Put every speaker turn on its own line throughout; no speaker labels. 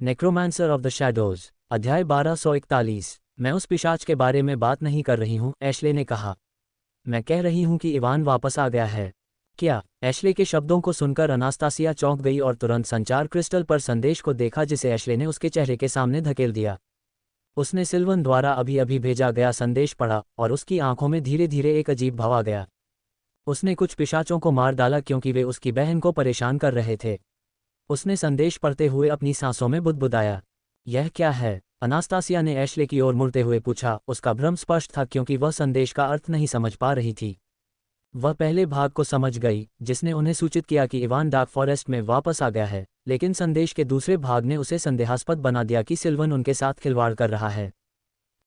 नेक्रोमांसर of the shadows, अध्याय 1241। मैं उस पिशाच के बारे में बात नहीं कर रही हूँ, एशले ने कहा। मैं कह रही हूँ कि इवान वापस आ गया है। क्या? एशले के शब्दों को सुनकर अनास्तासिया चौंक गई और तुरंत संचार क्रिस्टल पर संदेश को देखा जिसे एशले ने उसके चेहरे के सामने धकेल दिया। उसने सिल्वन द्वारा अभी अभी भेजा गया संदेश पढ़ा और उसकी आंखों में धीरे धीरे एक अजीब भाव आ गया। उसने कुछ पिशाचों को मार डाला क्योंकि वे उसकी बहन को परेशान कर रहे थे। उसने संदेश पढ़ते हुए अपनी सांसों में बुदबुदाया। यह क्या है? अनास्तासिया ने एशले की ओर मुड़ते हुए पूछा। उसका भ्रम स्पष्ट था क्योंकि वह संदेश का अर्थ नहीं समझ पा रही थी। वह पहले भाग को समझ गई जिसने उन्हें सूचित किया कि इवान डार्क फॉरेस्ट में वापस आ गया है, लेकिन संदेश के दूसरे भाग ने उसे संदेहास्पद बना दिया कि सिल्वन उनके साथ खिलवाड़ कर रहा है।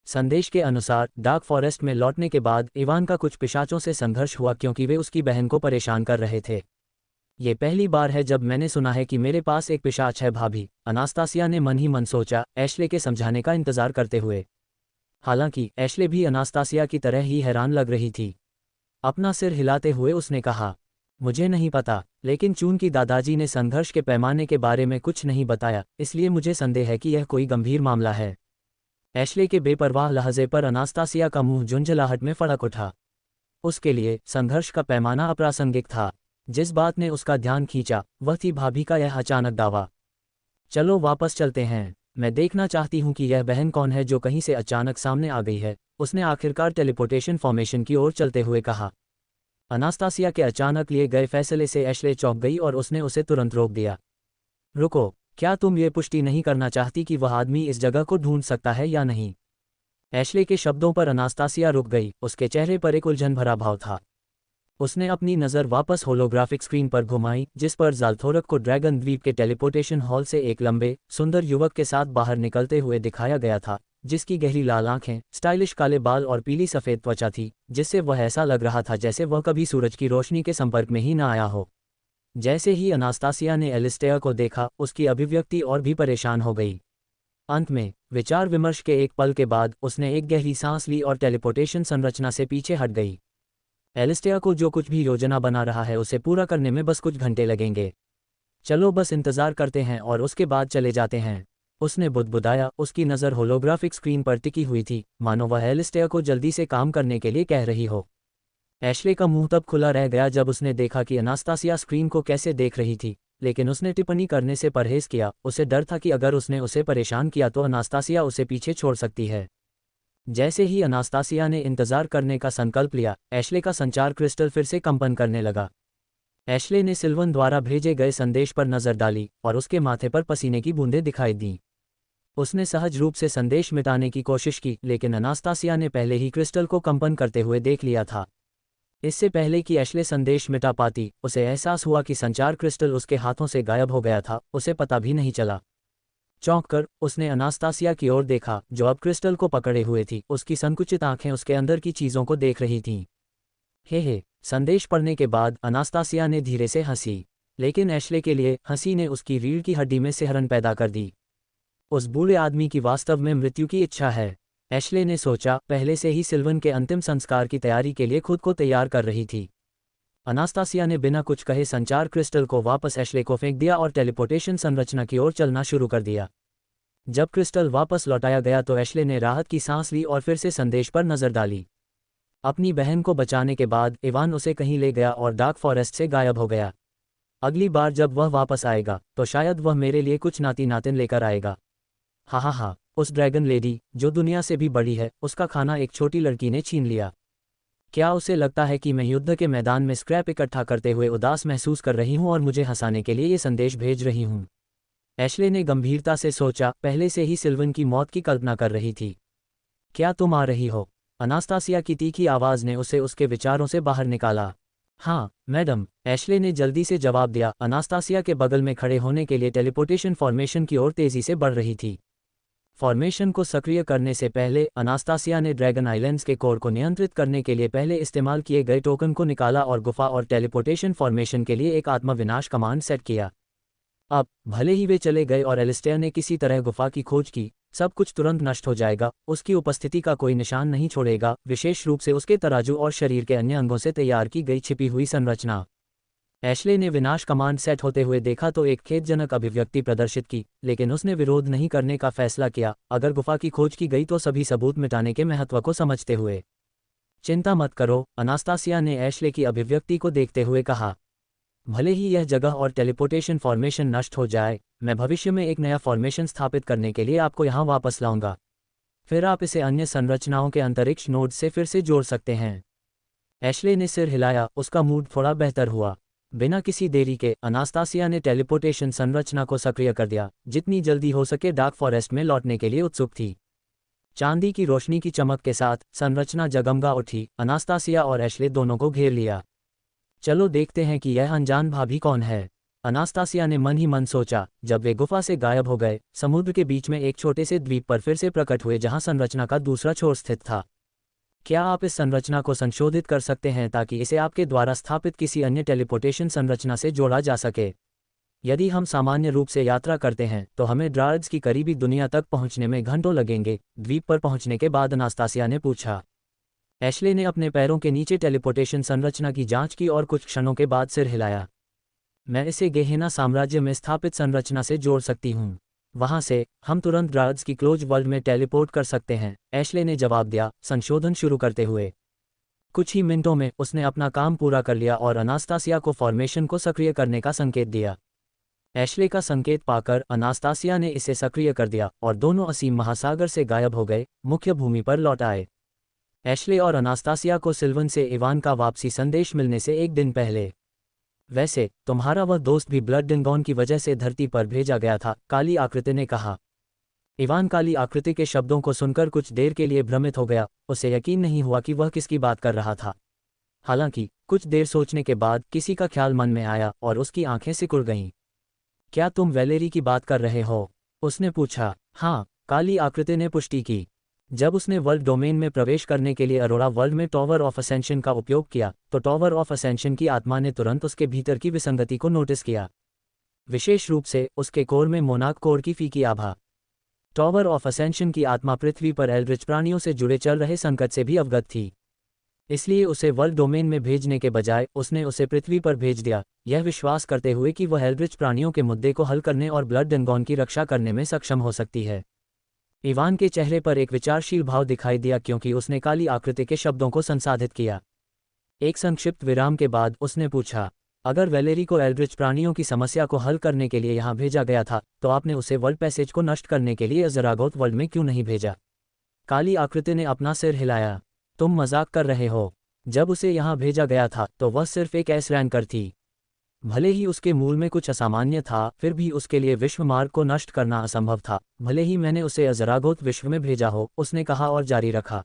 संदेश के अनुसार डार्क फॉरेस्ट में लौटने के बाद इवान का कुछ पिशाचों से संघर्ष हुआ क्योंकि वे उसकी बहन को परेशान कर रहे थे। ये पहली बार है जब मैंने सुना है कि मेरे पास एक पिशाच है भाभी, अनास्तासिया ने मन ही मन सोचा, एशले के समझाने का इंतजार करते हुए। हालांकि एशले भी अनास्तासिया की तरह ही हैरान लग रही थी। अपना सिर हिलाते हुए उसने कहा, मुझे नहीं पता, लेकिन चून की दादाजी ने संघर्ष के पैमाने के बारे में कुछ नहीं बताया, इसलिए मुझे संदेह है कि यह कोई गंभीर मामला है। एशले के बेपरवाह लहजे पर अनास्तासिया का मुंह झुंझलाहट में फड़क उठा। उसके लिए संघर्ष का पैमाना अप्रासंगिक था। जिस बात ने उसका ध्यान खींचा वह थी भाभी का यह अचानक दावा। चलो वापस चलते हैं, मैं देखना चाहती हूँ कि यह बहन कौन है जो कहीं से अचानक सामने आ गई है, उसने आखिरकार टेलीपोर्टेशन फॉर्मेशन की ओर चलते हुए कहा। अनास्तासिया के अचानक लिए गए फैसले से एशले चौंक गई और उसने उसे तुरंत रोक दिया। रुको, क्या तुम ये पुष्टि नहीं करना चाहती कि वह आदमी इस जगह को ढूंढ सकता है या नहीं? एशले के शब्दों पर अनास्तासिया रुक गई, उसके चेहरे पर एक उलझन भरा भाव था। उसने अपनी नज़र वापस होलोग्राफिक स्क्रीन पर घुमाई जिस पर ज़ाल्थोरक को ड्रैगन द्वीप के टेलीपोर्टेशन हॉल से एक लंबे, सुंदर युवक के साथ बाहर निकलते हुए दिखाया गया था, जिसकी गहरी लाल आंखें, स्टाइलिश काले बाल और पीली सफ़ेद त्वचा थी, जिससे वह ऐसा लग रहा था जैसे वह कभी सूरज की रोशनी के संपर्क में ही न आया हो। जैसे ही अनास्तासिया ने एलिस्टेयर को देखा, उसकी अभिव्यक्ति और भी परेशान हो गई। अंत में विचार विमर्श के एक पल के बाद उसने एक गहरी सांस ली और टेलीपोर्टेशन संरचना से पीछे हट गई। एलिस्टेयर को जो कुछ भी योजना बना रहा है उसे पूरा करने में बस कुछ घंटे लगेंगे। चलो बस इंतजार करते हैं और उसके बाद चले जाते हैं, उसने बुदबुदाया। उसकी नज़र होलोग्राफिक स्क्रीन पर टिकी हुई थी, मानो वह एलिस्टेयर को जल्दी से काम करने के लिए कह रही हो। एशले का मुंह तब खुला रह गया जब उसने देखा कि अनास्तासिया स्क्रीन को कैसे देख रही थी, लेकिन उसने टिप्पणी करने से परहेज किया। उसे डर था कि अगर उसने उसे परेशान किया तो अनास्तासिया उसे पीछे छोड़ सकती है। जैसे ही अनास्तासिया ने इंतजार करने का संकल्प लिया, एशले का संचार क्रिस्टल फिर से कंपन करने लगा। एशले ने सिल्वन द्वारा भेजे गए संदेश पर नजर डाली और उसके माथे पर पसीने की बूंदें दिखाई दीं। उसने सहज रूप से संदेश मिटाने की कोशिश की, लेकिन अनास्तासिया ने पहले ही क्रिस्टल को कंपन करते हुए देख लिया था। इससे पहले कि एशले संदेश मिटा पाती, उसे एहसास हुआ कि संचार क्रिस्टल उसके हाथों से गायब हो गया था, उसे पता भी नहीं चला। चौंककर उसने अनास्तासिया की ओर देखा जो अब क्रिस्टल को पकड़े हुए थी। उसकी संकुचित आंखें उसके अंदर की चीज़ों को देख रही थीं। हे, संदेश पढ़ने के बाद अनास्तासिया ने धीरे से हंसी, लेकिन एशले के लिए हंसी ने उसकी रीढ़ की हड्डी में सिहरन पैदा कर दी। उस बूढ़े आदमी की वास्तव में मृत्यु की इच्छा है, एशले ने सोचा, पहले से ही सिल्वन के अंतिम संस्कार की तैयारी के लिए खुद को तैयार कर रही थी। अनास्तासिया ने बिना कुछ कहे संचार क्रिस्टल को वापस एशले को फेंक दिया और टेलीपोर्टेशन संरचना की ओर चलना शुरू कर दिया। जब क्रिस्टल वापस लौटाया गया तो एशले ने राहत की सांस ली और फिर से संदेश पर नजर डाली। अपनी बहन को बचाने के बाद इवान उसे कहीं ले गया और डार्क फॉरेस्ट से गायब हो गया। अगली बार जब वह वापस आएगा तो शायद वह मेरे लिए कुछ नाती नातिन लेकर आएगा। हा, उस ड्रैगन लेडी जो दुनिया से भी बड़ी है, उसका खाना एक छोटी लड़की ने छीन लिया। क्या उसे लगता है कि मैं युद्ध के मैदान में स्क्रैप इकट्ठा करते हुए उदास महसूस कर रही हूँ और मुझे हंसाने के लिए ये संदेश भेज रही हूँ? एशले ने गंभीरता से सोचा, पहले से ही सिल्वन की मौत की कल्पना कर रही थी। क्या तुम आ रही हो? अनास्तासिया की तीखी आवाज़ ने उसे उसके विचारों से बाहर निकाला। हाँ मैडम, एशले ने जल्दी से जवाब दिया। अनास्तासिया के बगल में खड़े होने के लिए टेलीपोर्टेशन फॉर्मेशन की ओर तेजी से बढ़ रही थी। फॉर्मेशन को सक्रिय करने से पहले अनास्तासिया ने ड्रैगन आइलैंड्स के कोर को नियंत्रित करने के लिए पहले इस्तेमाल किए गए टोकन को निकाला और गुफा और टेलीपोर्टेशन फॉर्मेशन के लिए एक आत्मविनाश कमांड सेट किया। अब भले ही वे चले गए और एलिस्टेयर ने किसी तरह गुफा की खोज की, सब कुछ तुरंत नष्ट हो जाएगा। उसकी उपस्थिति का कोई निशान नहीं छोड़ेगा, विशेष रूप से उसके तराजू और शरीर के अन्य अंगों से तैयार की गई छिपी हुई संरचना। एशले ने विनाश कमांड सेट होते हुए देखा तो एक खेदजनक अभिव्यक्ति प्रदर्शित की, लेकिन उसने विरोध नहीं करने का फैसला किया। अगर गुफा की खोज की गई तो सभी सबूत मिटाने के महत्व को समझते हुए। चिंता मत करो, अनास्तासिया ने एशले की अभिव्यक्ति को देखते हुए कहा। भले ही यह जगह और टेलीपोर्टेशन फॉर्मेशन नष्ट हो जाए, मैं भविष्य में एक नया फॉर्मेशन स्थापित करने के लिए आपको यहाँ वापस लाऊंगा। फिर आप इसे अन्य संरचनाओं के अंतरिक्ष नोड से फिर से जोड़ सकते हैं। एशले ने सिर हिलाया, उसका मूड थोड़ा बेहतर हुआ। बिना किसी देरी के अनास्तासिया ने टेलीपोर्टेशन संरचना को सक्रिय कर दिया, जितनी जल्दी हो सके डार्क फॉरेस्ट में लौटने के लिए उत्सुक थी। चांदी की रोशनी की चमक के साथ संरचना जगमगा उठी। अनास्तासिया और एशले दोनों को घेर लिया। चलो देखते हैं कि यह अनजान भाभी कौन है, अनास्तासिया ने मन ही मन सोचा। जब वे गुफा से गायब हो गए, समुद्र के बीच में एक छोटे से द्वीप पर फिर से प्रकट हुए जहां संरचना का दूसरा छोर स्थित था। क्या आप इस संरचना को संशोधित कर सकते हैं ताकि इसे आपके द्वारा स्थापित किसी अन्य टेलीपोर्टेशन संरचना से जोड़ा जा सके? यदि हम सामान्य रूप से यात्रा करते हैं तो हमें ड्रार्ड्स की करीबी दुनिया तक पहुंचने में घंटों लगेंगे, द्वीप पर पहुंचने के बाद अनास्तासिया ने पूछा। एशले ने अपने पैरों के नीचे टेलीपोर्टेशन संरचना की जांच की और कुछ क्षणों के बाद सिर हिलाया। मैं इसे गेहेना साम्राज्य में स्थापित संरचना से जोड़ सकती हूँ। वहां से हम तुरंत ड्रार्ड्स की क्लोज वर्ल्ड में टेलीपोर्ट कर सकते हैं, एशले ने जवाब दिया, संशोधन शुरू करते हुए। कुछ ही मिनटों में उसने अपना काम पूरा कर लिया और अनास्तासिया को फॉर्मेशन को सक्रिय करने का संकेत दिया। एशले का संकेत पाकर अनास्तासिया ने इसे सक्रिय कर दिया और दोनों असीम महासागर से गायब हो गए, मुख्य भूमि पर लौट आए। एशले और अनास्तासिया को सिल्वन से इवान का वापसी संदेश मिलने से एक दिन पहले। वैसे तुम्हारा वह दोस्त भी ब्लड ड्रैगन की वजह से धरती पर भेजा गया था, काली आकृति ने कहा। इवान काली आकृति के शब्दों को सुनकर कुछ देर के लिए भ्रमित हो गया। उसे यकीन नहीं हुआ कि वह किसकी बात कर रहा था। हालांकि कुछ देर सोचने के बाद किसी का ख्याल मन में आया और उसकी आंखें सिकुड़ गईं। क्या तुम वैलेरी की बात कर रहे हो? उसने पूछा। हाँ, काली आकृति ने पुष्टि की। जब उसने वर्ल्ड डोमेन में प्रवेश करने के लिए अरोरा वर्ल्ड में टॉवर ऑफ असेंशन का उपयोग किया तो टॉवर ऑफ असेंशन की आत्मा ने तुरंत उसके भीतर की विसंगति को नोटिस किया, विशेष रूप से उसके कोर में मोनाक कोर की फीकी आभा। टॉवर ऑफ असेंशन की आत्मा पृथ्वी पर एल्ड्रिच प्राणियों से जुड़े चल रहे संकट से भी अवगत थी। इसलिए उसे वर्ल्ड डोमेन में भेजने के बजाय उसने उसे पृथ्वी पर भेज दिया, यह विश्वास करते हुए कि वह एल्ड्रिच प्राणियों के मुद्दे को हल करने और ब्लड ड्रैगन की रक्षा करने में सक्षम हो सकती है। इवान के चेहरे पर एक विचारशील भाव दिखाई दिया क्योंकि उसने काली आकृति के शब्दों को संसाधित किया। एक संक्षिप्त विराम के बाद उसने पूछा, अगर वैलेरी को एल्ड्रिच प्राणियों की समस्या को हल करने के लिए यहाँ भेजा गया था तो आपने उसे वर्ल्ड पैसेज को नष्ट करने के लिए अज़रागोथ वर्ल्ड में क्यों नहीं भेजा? काली आकृति ने अपना सिर हिलाया। तुम मजाक कर रहे हो? जब उसे यहाँ भेजा गया था तो वह सिर्फ एक एस रैंकर थी। भले ही उसके मूल में कुछ असामान्य था, फिर भी उसके लिए विश्व मार्ग को नष्ट करना असंभव था, भले ही मैंने उसे अज़रागोथ विश्व में भेजा हो, उसने कहा और जारी रखा।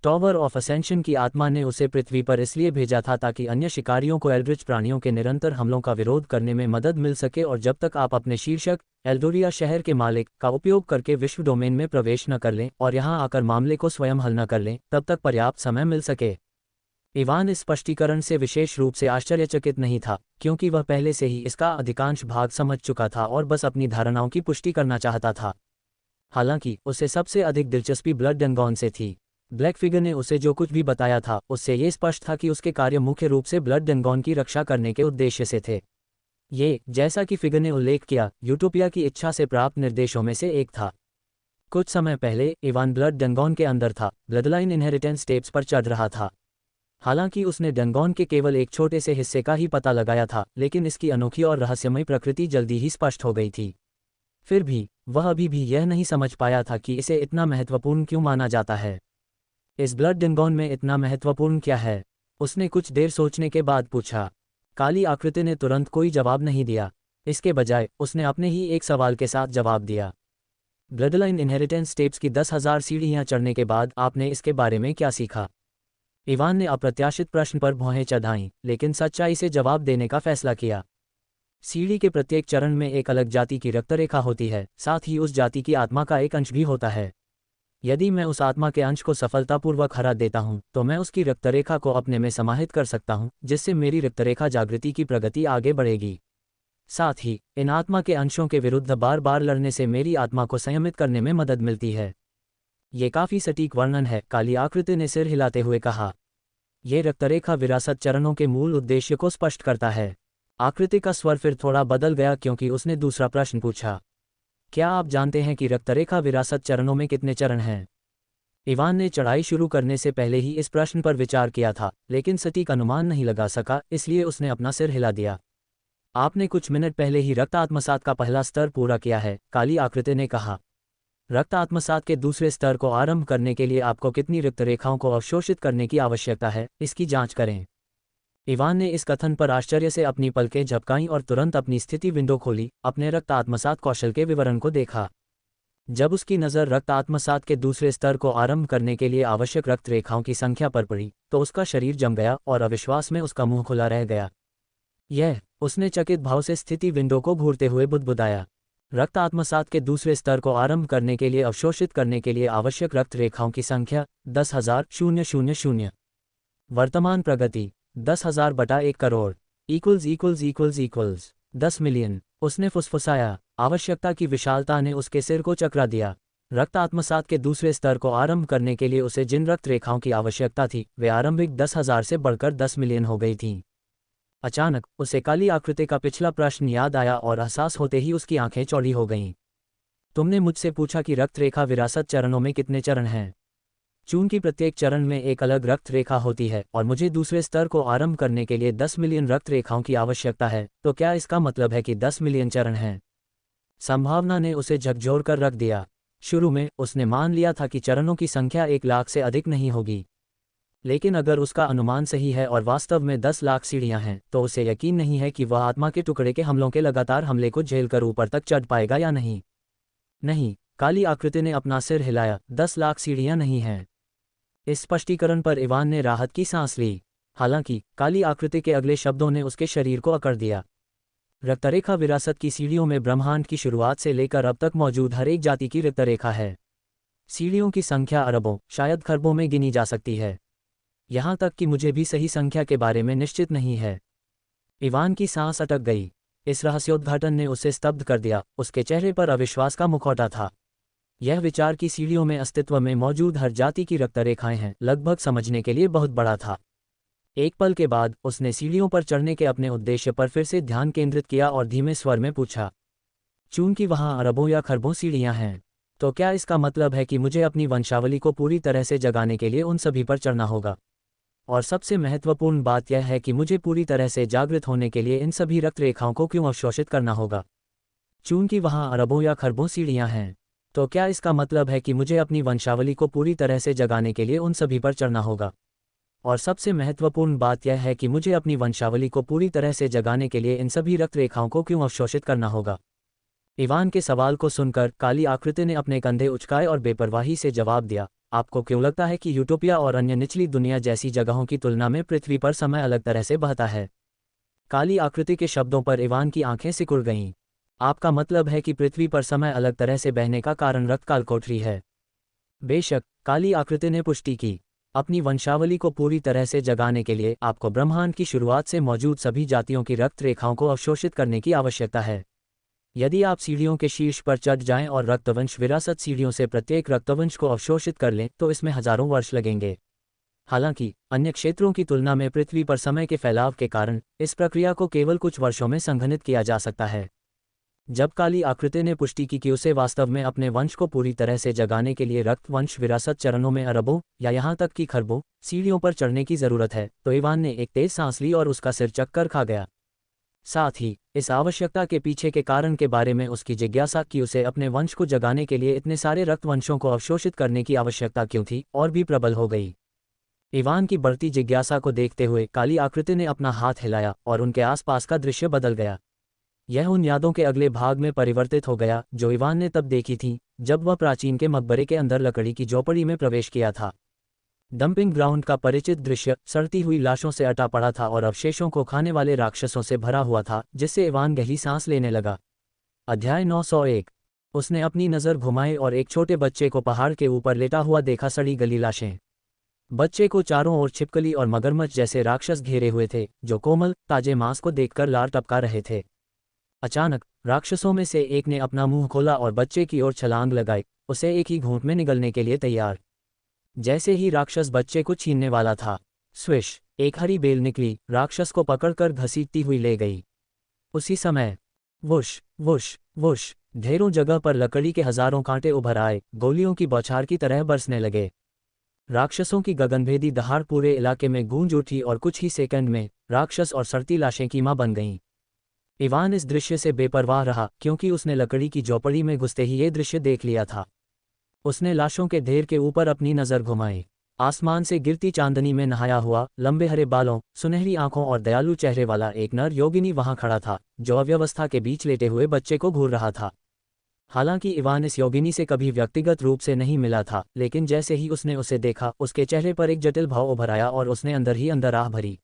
टॉवर ऑफ असेंशन की आत्मा ने उसे पृथ्वी पर इसलिए भेजा था ताकि अन्य शिकारियों को एल्ड्रिच प्राणियों के निरंतर हमलों का विरोध करने में मदद मिल सके और जब तक आप अपने शीर्षक एल्डोरिया शहर के मालिक का उपयोग करके विश्व डोमेन में प्रवेश न कर लें और यहां आकर मामले को स्वयं हल न कर लें, तब तक पर्याप्त समय मिल सके। इवान इस स्पष्टीकरण से विशेष रूप से आश्चर्यचकित नहीं था, क्योंकि वह पहले से ही इसका अधिकांश भाग समझ चुका था और बस अपनी धारणाओं की पुष्टि करना चाहता था। हालांकि उसे सबसे अधिक दिलचस्पी ब्लड ड्रैगन से थी। ब्लैक फिगर ने उसे जो कुछ भी बताया था उससे ये स्पष्ट था कि उसके कार्य मुख्य रूप से ब्लड ड्रैगन की रक्षा करने के उद्देश्य से थे। ये, जैसा कि फिगर ने उल्लेख किया, यूटोपिया की इच्छा से प्राप्त निर्देशों में से एक था। कुछ समय पहले इवान ब्लड ड्रैगन के अंदर था, ब्लडलाइन इनहेरिटेंस स्टेप्स पर चढ़ रहा था। हालांकि उसने ड्रैगन के केवल एक छोटे से हिस्से का ही पता लगाया था, लेकिन इसकी अनोखी और रहस्यमय प्रकृति जल्दी ही स्पष्ट हो गई थी। फिर भी वह अभी भी यह नहीं समझ पाया था कि इसे इतना महत्वपूर्ण क्यों माना जाता है। इस ब्लड ड्रैगन में इतना महत्वपूर्ण क्या है? उसने कुछ देर सोचने के बाद पूछा। काली आकृति ने तुरंत कोई जवाब नहीं दिया। इसके बजाय उसने अपने ही एक सवाल के साथ जवाब दिया। ब्लडलाइन इनहेरिटेंस स्टेप्स की 10,000 सीढ़ियां चढ़ने के बाद आपने इसके बारे में क्या सीखा? इवान ने अप्रत्याशित प्रश्न पर भौहें चढ़ाईं, लेकिन सच्चाई से जवाब देने का फैसला किया। सीढ़ी के प्रत्येक चरण में एक अलग जाति की रक्तरेखा होती है, साथ ही उस जाति की आत्मा का एक अंश भी होता है। यदि मैं उस आत्मा के अंश को सफलतापूर्वक हरा देता हूं, तो मैं उसकी रक्तरेखा को अपने में समाहित कर सकता हूं, जिससे मेरी रक्तरेखा जागृति की प्रगति आगे बढ़ेगी। साथ ही इन आत्मा के अंशों के विरुद्ध बार बार लड़ने से मेरी आत्मा को संयमित करने में मदद मिलती है। ये काफी सटीक वर्णन है, काली आकृति ने सिर हिलाते हुए कहा। ये रक्तरेखा विरासत चरणों के मूल उद्देश्य को स्पष्ट करता है। आकृति का स्वर फिर थोड़ा बदल गया क्योंकि उसने दूसरा प्रश्न पूछा, क्या आप जानते हैं कि रक्तरेखा विरासत चरणों में कितने चरण हैं? इवान ने चढ़ाई शुरू करने से पहले ही इस प्रश्न पर विचार किया था, लेकिन सटीक अनुमान नहीं लगा सका, इसलिए उसने अपना सिर हिला दिया। आपने कुछ मिनट पहले ही रक्त आत्मसात का पहला स्तर पूरा किया है, काली आकृति ने कहा। रक्त आत्मसात के दूसरे स्तर को आरंभ करने के लिए आपको कितनी रक्तरेखाओं को अवशोषित करने की आवश्यकता है, इसकी जांच करें। इवान ने इस कथन पर आश्चर्य से अपनी पलकें झपकाईं और तुरंत अपनी स्थिति विंडो खोली, अपने रक्त आत्मसात कौशल के विवरण को देखा। जब उसकी नज़र रक्त आत्मसात के दूसरे स्तर को आरंभ करने के लिए आवश्यक रक्त रेखाओं की संख्या पर पड़ी, तो उसका शरीर जम गया और अविश्वास में उसका मुंह खुला रह गया। उसने चकित भाव से स्थिति विंडो को घूरते हुए बुदबुदाया। रक्त आत्मसात के दूसरे स्तर को आरंभ करने के लिए अवशोषित करने के लिए आवश्यक रक्त रेखाओं की संख्या 10,000 वर्तमान प्रगति 10,000 बटा 1 करोड़ == 10 मिलियन। उसने फुसफुसाया। आवश्यकता की विशालता ने उसके सिर को चकरा दिया। रक्त आत्मसात के दूसरे स्तर को आरंभ करने के लिए उसे जिन रक्त रेखाओं की आवश्यकता थी, वे आरंभिक 10,000 से बढ़कर 10 मिलियन हो गई थीं। अचानक उसे काली आकृति का पिछला प्रश्न याद आया और एहसास होते ही उसकी आंखें चौड़ी हो गईं। तुमने मुझसे पूछा कि रक्त रेखा विरासत चरणों में कितने चरण हैं। चूंकि प्रत्येक चरण में एक अलग रक्त रेखा होती है और मुझे दूसरे स्तर को आरंभ करने के लिए 10 मिलियन रक्त रेखाओं की आवश्यकता है, तो क्या इसका मतलब है कि 10 मिलियन चरण हैं? संभावना ने उसे झकझोर कर रख दिया। शुरू में उसने मान लिया था कि चरणों की संख्या 1 लाख से अधिक नहीं होगी, लेकिन अगर उसका अनुमान सही है और वास्तव में 10 लाख सीढ़ियां हैं, तो उसे यकीन नहीं है कि वह आत्मा के टुकड़े के हमलों के लगातार हमले को झेलकर ऊपर तक चढ़ पाएगा या नहीं। नहीं, काली आकृति ने अपना सिर हिलाया, 10 लाख सीढ़ियां नहीं हैं। इस स्पष्टीकरण पर इवान ने राहत की सांस ली। हालांकि काली आकृति के अगले शब्दों ने उसके शरीर को अकड़ दिया। रक्तरेखा विरासत की सीढ़ियों में ब्रह्मांड की शुरुआत से लेकर अब तक मौजूद हर एक जाति की रक्तरेखा है। सीढ़ियों की संख्या अरबों, शायद खरबों में गिनी जा सकती है। यहाँ तक कि मुझे भी सही संख्या के बारे में निश्चित नहीं है। इवान की सांस अटक गई। इस रहस्योद्घाटन ने उसे स्तब्ध कर दिया। उसके चेहरे पर अविश्वास का मुखौटा था। यह विचार की सीढ़ियों में अस्तित्व में मौजूद हर जाति की रक्तरेखाएं हैं, लगभग समझने के लिए बहुत बड़ा था। एक पल के बाद उसने सीढ़ियों पर चढ़ने के अपने उद्देश्य पर फिर से ध्यान केंद्रित किया और धीमे स्वर में पूछा, चूंकि वहां अरबों या खरबों सीढ़ियां हैं, तो क्या इसका मतलब है कि मुझे अपनी वंशावली को पूरी तरह से जगाने के लिए उन सभी पर चढ़ना होगा? और सबसे महत्वपूर्ण बात यह है कि मुझे पूरी तरह से जागृत होने के लिए इन सभी रक्त रेखाओं को क्यों अवशोषित करना होगा? चूंकि वहां अरबों या खरबों सीढ़ियां हैं, तो क्या इसका मतलब है कि मुझे अपनी वंशावली को पूरी तरह से जगाने के लिए उन सभी पर चढ़ना होगा? और सबसे महत्वपूर्ण बात यह है कि मुझे अपनी वंशावली को पूरी तरह से जगाने के लिए इन सभी रक्त रेखाओं को क्यों अवशोषित करना होगा? इवान के सवाल को सुनकर काली आकृति ने अपने कंधे उचकाए और बेपरवाही से जवाब दिया, आपको क्यों लगता है कि यूटोपिया और अन्य निचली दुनिया जैसी जगहों की तुलना में पृथ्वी पर समय अलग तरह से बहता है? काली आकृति के शब्दों पर इवान की आंखें सिकुड़ गईं। आपका मतलब है कि पृथ्वी पर समय अलग तरह से बहने का कारण रक्त कालकोठरी है? बेशक, काली आकृति ने पुष्टि की। अपनी वंशावली को पूरी तरह से जगाने के लिए आपको ब्रह्मांड की शुरुआत से मौजूद सभी जातियों की रक्त रेखाओं को अवशोषित करने की आवश्यकता है। यदि आप सीढ़ियों के शीर्ष पर चढ़ जाएं और रक्तवंश विरासत सीढ़ियों से प्रत्येक रक्तवंश को अवशोषित कर लें, तो इसमें हजारों वर्ष लगेंगे। हालांकि अन्य क्षेत्रों की तुलना में पृथ्वी पर समय के फैलाव के कारण इस प्रक्रिया को केवल कुछ वर्षों में संघनित किया जा सकता है। जब काली आकृति ने पुष्टि की कि उसे वास्तव में अपने वंश को पूरी तरह से जगाने के लिए रक्तवंश विरासत चरणों में अरबों या यहाँ तक कि खरबों सीढ़ियों पर चढ़ने की जरूरत है, तो इवान ने एक तेज सांस ली और उसका सिर चक्कर खा गया। साथ ही इस आवश्यकता के पीछे के कारण के बारे में उसकी जिज्ञासा कि उसे अपने वंश को जगाने के लिए इतने सारे रक्तवंशों को अवशोषित करने की आवश्यकता क्यों थी, और भी प्रबल हो गई। इवान की बढ़ती जिज्ञासा को देखते हुए काली आकृति ने अपना हाथ हिलाया और उनके आसपास का दृश्य बदल गया। यह उन यादों के अगले भाग में परिवर्तित हो गया जो इवान ने तब देखी थी जब वह प्राचीन के मकबरे के अंदर लकड़ी की झोपड़ी में प्रवेश किया था। डंपिंग ग्राउंड का परिचित दृश्य सड़ती हुई लाशों से अटा पड़ा था और अवशेषों को खाने वाले राक्षसों से भरा हुआ था, जिससे इवान गहरी सांस लेने लगा। अध्याय 901। उसने अपनी नज़र घुमाई और एक छोटे बच्चे को पहाड़ के ऊपर लेटा हुआ देखा। सड़ी गली लाशें। बच्चे को चारों ओर छिपकली और मगरमच्छ जैसे राक्षस घेरे हुए थे, जो कोमल ताजे मांस को देखकर लार टपका रहे थे। अचानक राक्षसों में से एक ने अपना मुंह खोला और बच्चे की ओर छलांग लगाई, उसे एक ही घूंट में निगलने के लिए तैयार। जैसे ही राक्षस बच्चे को छीनने वाला था, स्विश, एक हरी बेल निकली, राक्षस को पकड़कर घसीटती हुई ले गई। उसी समय वुश वुश वुश ढेरों जगह पर लकड़ी के हजारों कांटे उभर आए, गोलियों की बौछार की तरह बरसने लगे। राक्षसों की गगनभेदी दहाड़ पूरे इलाके में गूंज उठी और कुछ ही सेकंड में राक्षस और सड़ती लाशें कीमा बन गईं। इवान इस दृश्य से बेपरवाह रहा, क्योंकि उसने लकड़ी की झोपड़ी में घुसते ही ये दृश्य देख लिया था। उसने लाशों के ढेर के ऊपर अपनी नज़र घुमाई। आसमान से गिरती चांदनी में नहाया हुआ, लंबे हरे बालों, सुनहरी आंखों और दयालु चेहरे वाला एक नर योगिनी वहां खड़ा था, जो अव्यवस्था के बीच लेटे हुए बच्चे को घूर रहा था। हालांकि इवान इस योगिनी से कभी व्यक्तिगत रूप से नहीं मिला था, लेकिन जैसे ही उसने उसे देखा, उसके चेहरे पर एक जटिल भाव उभर आया और उसने अंदर ही अंदर आह भरी।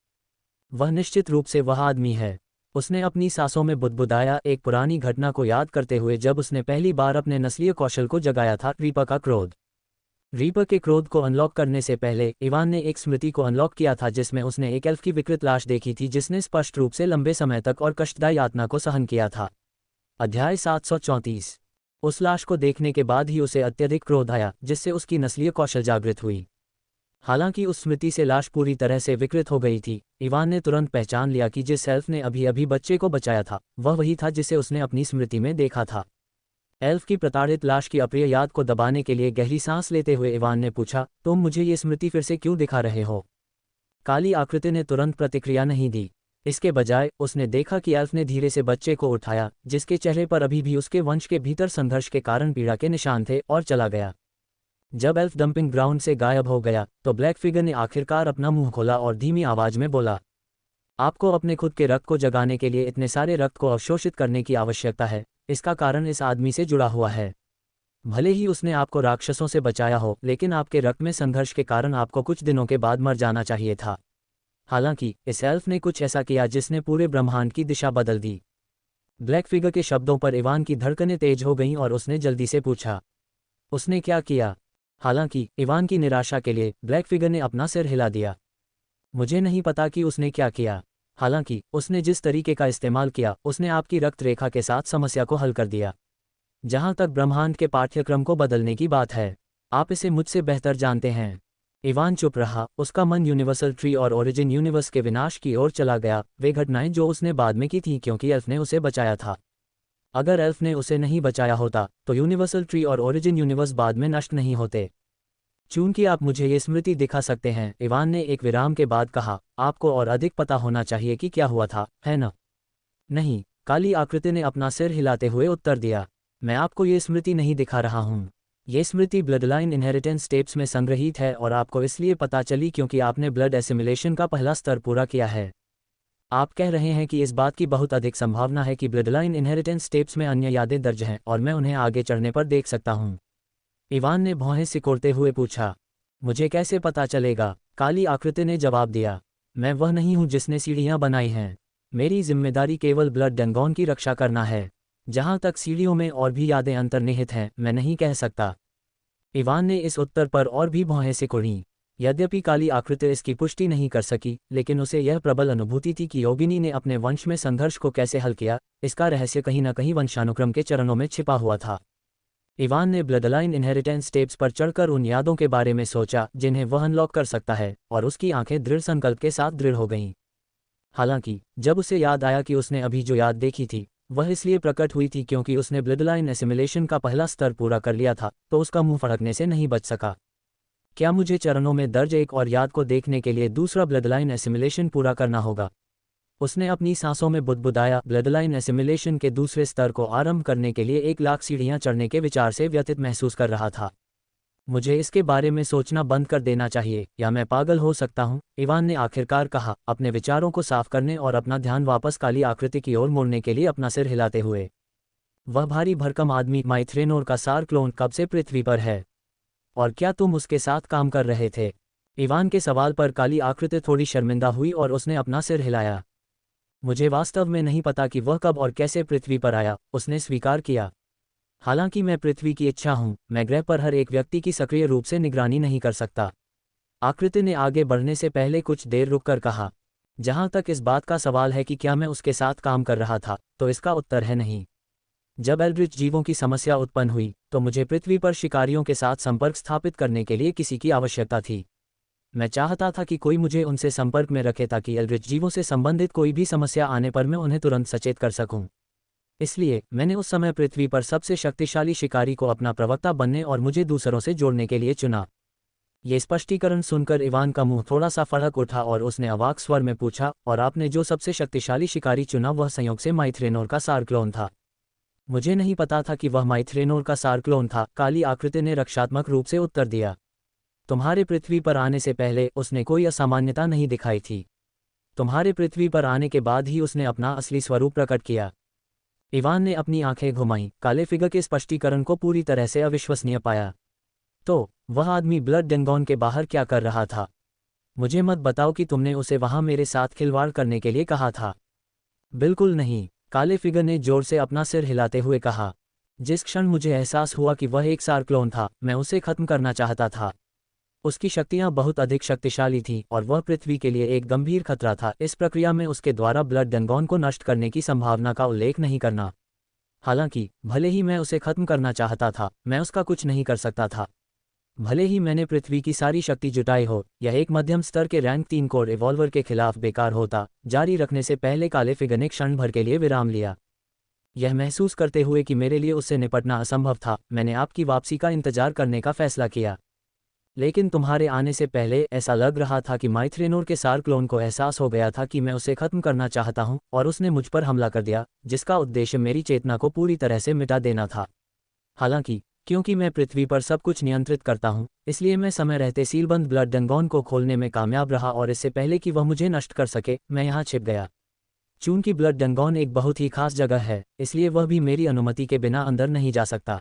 वह निश्चित रूप से वह आदमी है। उसने अपनी सांसों में बुदबुदाया, एक पुरानी घटना को याद करते हुए जब उसने पहली बार अपने नस्लीय कौशल को जगाया था, रीपर का क्रोध। रीपर के क्रोध को अनलॉक करने से पहले इवान ने एक स्मृति को अनलॉक किया था, जिसमें उसने एक एल्फ की विकृत लाश देखी थी, जिसने स्पष्ट रूप से लंबे समय तक और कष्टदायी यातना को सहन किया था। अध्याय 734। उस लाश को देखने के बाद ही उसे अत्यधिक क्रोध आया, जिससे उसकी नस्लीय कौशल जागृत हुई। हालांकि उस स्मृति से लाश पूरी तरह से विकृत हो गई थी, इवान ने तुरंत पहचान लिया कि जिस एल्फ ने अभी अभी बच्चे को बचाया था, वह वही था जिसे उसने अपनी स्मृति में देखा था। एल्फ की प्रताड़ित लाश की अप्रिय याद को दबाने के लिए गहरी सांस लेते हुए इवान ने पूछा, तुम मुझे ये स्मृति फिर से क्यों दिखा रहे हो? काली आकृति ने तुरंत प्रतिक्रिया नहीं दी। इसके बजाय उसने देखा कि एल्फ ने धीरे से बच्चे को उठाया, जिसके चेहरे पर अभी भी उसके वंश के भीतर संघर्ष के कारण पीड़ा के निशान थे, और चला गया। जब एल्फ डंपिंग ग्राउंड से गायब हो गया, तो ब्लैक फिगर ने आखिरकार अपना मुंह खोला और धीमी आवाज में बोला, आपको अपने खुद के रक्त को जगाने के लिए इतने सारे रक्त को अवशोषित करने की आवश्यकता है। इसका कारण इस आदमी से जुड़ा हुआ है। भले ही उसने आपको राक्षसों से बचाया हो, लेकिन आपके रक्त में संघर्ष के कारण आपको कुछ दिनों के बाद मर जाना चाहिए था। हालांकि इस एल्फ ने कुछ ऐसा किया जिसने पूरे ब्रह्मांड की दिशा बदल दी। ब्लैक फिगर के शब्दों पर इवान की धड़कनें तेज हो गईं और उसने जल्दी से पूछा, उसने क्या किया? हालांकि इवान की निराशा के लिए ब्लैक फिगर ने अपना सिर हिला दिया। मुझे नहीं पता कि उसने क्या किया। हालांकि उसने जिस तरीके का इस्तेमाल किया, उसने आपकी रक्त रेखा के साथ समस्या को हल कर दिया। जहां तक ब्रह्मांड के पाठ्यक्रम को बदलने की बात है, आप इसे मुझसे बेहतर जानते हैं। इवान चुप रहा, उसका मन यूनिवर्सल ट्री और ओरिजिन यूनिवर्स के विनाश की ओर चला गया, वे घटनाएं जो उसने बाद में की थीं, क्योंकि एल्फ ने उसे बचाया था। अगर एल्फ ने उसे नहीं बचाया होता, तो यूनिवर्सल ट्री और ओरिजिन यूनिवर्स बाद में नष्ट नहीं होते। चूंकि आप मुझे ये स्मृति दिखा सकते हैं, इवान ने एक विराम के बाद कहा, आपको और अधिक पता होना चाहिए कि क्या हुआ था, है न? नहीं, काली आकृति ने अपना सिर हिलाते हुए उत्तर दिया, मैं आपको ये स्मृति नहीं दिखा रहा हूँ। ये स्मृति ब्लडलाइन इनहेरिटेंस टेप्स में संग्रहीत है और आपको इसलिए पता चली क्योंकि आपने ब्लड एसिमिलेशन का पहला स्तर पूरा किया है। आप कह रहे हैं कि इस बात की बहुत अधिक संभावना है कि ब्लडलाइन इनहेरिटेंस टेप्स में अन्य यादें दर्ज हैं और मैं उन्हें आगे चढ़ने पर देख सकता हूँ। इवान ने भौहें सिकोड़ते हुए पूछा, मुझे कैसे पता चलेगा? काली आकृति ने जवाब दिया, मैं वह नहीं हूँ जिसने सीढ़ियाँ बनाई हैं। मेरी जिम्मेदारी केवल ब्लड डेंगोन की रक्षा करना है। जहाँ तक सीढ़ियों में और भी यादें अंतर्निहित हैं, मैं नहीं कह सकता। इवान ने इस उत्तर पर और भी भौहें सिकोड़ीं। यद्यपि काली आकृति इसकी पुष्टि नहीं कर सकी, लेकिन उसे यह प्रबल अनुभूति थी कि योगिनी ने अपने वंश में संघर्ष को कैसे हल किया। इसका रहस्य कहीं न कहीं वंशानुक्रम के चरणों में छिपा हुआ था। इवान ने ब्लडलाइन इनहेरिटेंस टेप्स पर चढ़कर उन यादों के बारे में सोचा जिन्हें वह अनलॉक कर सकता है, और उसकी आंखें दृढ़ संकल्प के साथ दृढ़ हो गईं। हालांकि जब उसे याद आया कि उसने अभी जो याद देखी थी, वह इसलिए प्रकट हुई थी क्योंकि उसने ब्लडलाइन एसिमिलेशन का पहला स्तर पूरा कर लिया था, तो उसका मुंह फड़कने से नहीं बच सका। क्या मुझे चरणों में दर्ज एक और याद को देखने के लिए दूसरा ब्लडलाइन एसिमिलेशन पूरा करना होगा? उसने अपनी सांसों में बुदबुदाया, ब्लडलाइन एसिमिलेशन के दूसरे स्तर को आरंभ करने के लिए 1,00,000 सीढ़ियां चढ़ने के विचार से व्यथित महसूस कर रहा था। मुझे इसके बारे में सोचना बंद कर देना चाहिए, या मैं पागल हो सकता हूँ, इवान ने आखिरकार कहा, अपने विचारों को साफ करने और अपना ध्यान वापस काली आकृति की ओर मोड़ने के लिए अपना सिर हिलाते हुए। वह भारी भरकम आदमी माइथ्रेनोर का सार क्लोन कब से पृथ्वी पर है? और क्या तुम उसके साथ काम कर रहे थे? इवान के सवाल पर काली आकृति थोड़ी शर्मिंदा हुई और उसने अपना सिर हिलाया। मुझे वास्तव में नहीं पता कि वह कब और कैसे पृथ्वी पर आया, उसने स्वीकार किया। हालांकि मैं पृथ्वी की इच्छा हूं, मैं ग्रह पर हर एक व्यक्ति की सक्रिय रूप से निगरानी नहीं कर सकता। आकृति ने आगे बढ़ने से पहले कुछ देर रुककर कहा, जहां तक इस बात का सवाल है कि क्या मैं उसके साथ काम कर रहा था, तो इसका उत्तर है नहीं। जब एल्ड्रिच जीवों की समस्या उत्पन्न हुई, तो मुझे पृथ्वी पर शिकारियों के साथ संपर्क स्थापित करने के लिए किसी की आवश्यकता थी। मैं चाहता था कि कोई मुझे उनसे संपर्क में रखे ताकि एल्ड्रिच जीवों से संबंधित कोई भी समस्या आने पर मैं उन्हें तुरंत सचेत कर सकूं। इसलिए मैंने उस समय पृथ्वी पर सबसे शक्तिशाली शिकारी को अपना प्रवक्ता बनने और मुझे दूसरों से जोड़ने के लिए चुना। ये स्पष्टीकरण सुनकर इवान का मुंह थोड़ा सा फड़क उठा और उसने अवाक स्वर में पूछा, और आपने जो सबसे शक्तिशाली शिकारी चुना वह संयोग से माइथ्रेनोर का सार क्लोन था? मुझे नहीं पता था कि वह माइथ्रेनोर का सार क्लोन था, काली आकृति ने रक्षात्मक रूप से उत्तर दिया। तुम्हारे पृथ्वी पर आने से पहले उसने कोई असामान्यता नहीं दिखाई थी। तुम्हारे पृथ्वी पर आने के बाद ही उसने अपना असली स्वरूप प्रकट किया। इवान ने अपनी आंखें घुमाईं, काले फिगर के स्पष्टीकरण को पूरी तरह से अविश्वसनीय पाया। तो वह आदमी ब्लड डेंगॉन के बाहर क्या कर रहा था? मुझे मत बताओ कि तुमने उसे वहां मेरे साथ खिलवाड़ करने के लिए कहा था। बिल्कुल नहीं, काले फिगर ने जोर से अपना सिर हिलाते हुए कहा। जिस क्षण मुझे एहसास हुआ कि वह एक सार क्लोन था, मैं उसे खत्म करना चाहता था। उसकी शक्तियां बहुत अधिक शक्तिशाली थीं और वह पृथ्वी के लिए एक गंभीर खतरा था। इस प्रक्रिया में उसके द्वारा ब्लड डेंगॉन को नष्ट करने की संभावना का उल्लेख नहीं करना। हालांकि भले ही मैं उसे खत्म करना चाहता था, मैं उसका कुछ नहीं कर सकता था। भले ही मैंने पृथ्वी की सारी शक्ति जुटाई हो, यह एक मध्यम स्तर के रैंक 3 कोर रिवॉल्वर के खिलाफ बेकार होता। जारी रखने से पहले काले फिगर ने क्षण भर के लिए विराम लिया, यह महसूस करते हुए कि मेरे लिए उससे निपटना असंभव था। मैंने आपकी वापसी का इंतजार करने का फैसला किया, लेकिन तुम्हारे आने से पहले ऐसा लग रहा था कि माइथ्रेनोर के सार क्लोन को एहसास हो गया था कि मैं उसे खत्म करना चाहता हूं, और उसने मुझ पर हमला कर दिया, जिसका उद्देश्य मेरी चेतना को पूरी तरह से मिटा देना था। हालांकि क्योंकि मैं पृथ्वी पर सब कुछ नियंत्रित करता हूं, इसलिए मैं समय रहते सीलबंद ब्लड डेंगॉन को खोलने में कामयाब रहा, और इससे पहले कि वह मुझे नष्ट कर सके, मैं यहां छिप गया। चूंकि ब्लड डेंगॉन एक बहुत ही खास जगह है, इसलिए वह भी मेरी अनुमति के बिना अंदर नहीं जा सकता।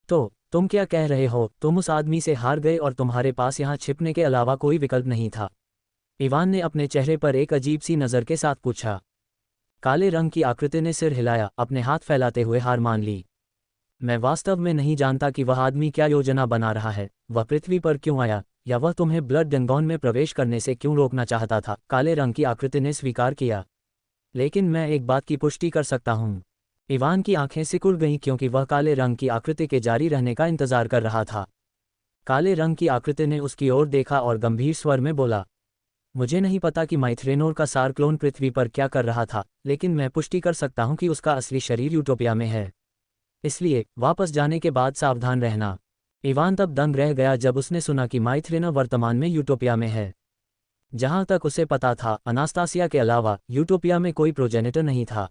तो तुम क्या कह रहे हो? तुम उस आदमी से हार गए और तुम्हारे पास यहाँ छिपने के अलावा कोई विकल्प नहीं था? इवान ने अपने चेहरे पर एक अजीब सी नज़र के साथ पूछा। काले रंग की आकृति ने सिर हिलाया, अपने हाथ फैलाते हुए हार मान ली। मैं वास्तव में नहीं जानता कि वह आदमी क्या योजना बना रहा है। वह पृथ्वी पर क्यों आया, या वह तुम्हें ब्लड डेंगॉन में प्रवेश करने से क्यों रोकना चाहता था? काले रंग की आकृति ने स्वीकार किया। लेकिन मैं एक बात की पुष्टि कर सकता हूँ। इवान की आंखें सिकुड़ गईं क्योंकि वह काले रंग की आकृति के जारी रहने का इंतजार कर रहा था। काले रंग की आकृति ने उसकी ओर देखा और गंभीर स्वर में बोला, मुझे नहीं पता कि माइथ्रेनोर का सार क्लोन पृथ्वी पर क्या कर रहा था, लेकिन मैं पुष्टि कर सकता हूं कि उसका असली शरीर यूटोपिया में है। इसलिए वापस जाने के बाद सावधान रहना। इवान तब दंग रह गया जब उसने सुना कि माइथ्रेना वर्तमान में यूटोपिया में है। जहां तक उसे पता था, अनास्तासिया के अलावा यूटोपिया में कोई प्रोजेनिटर नहीं था।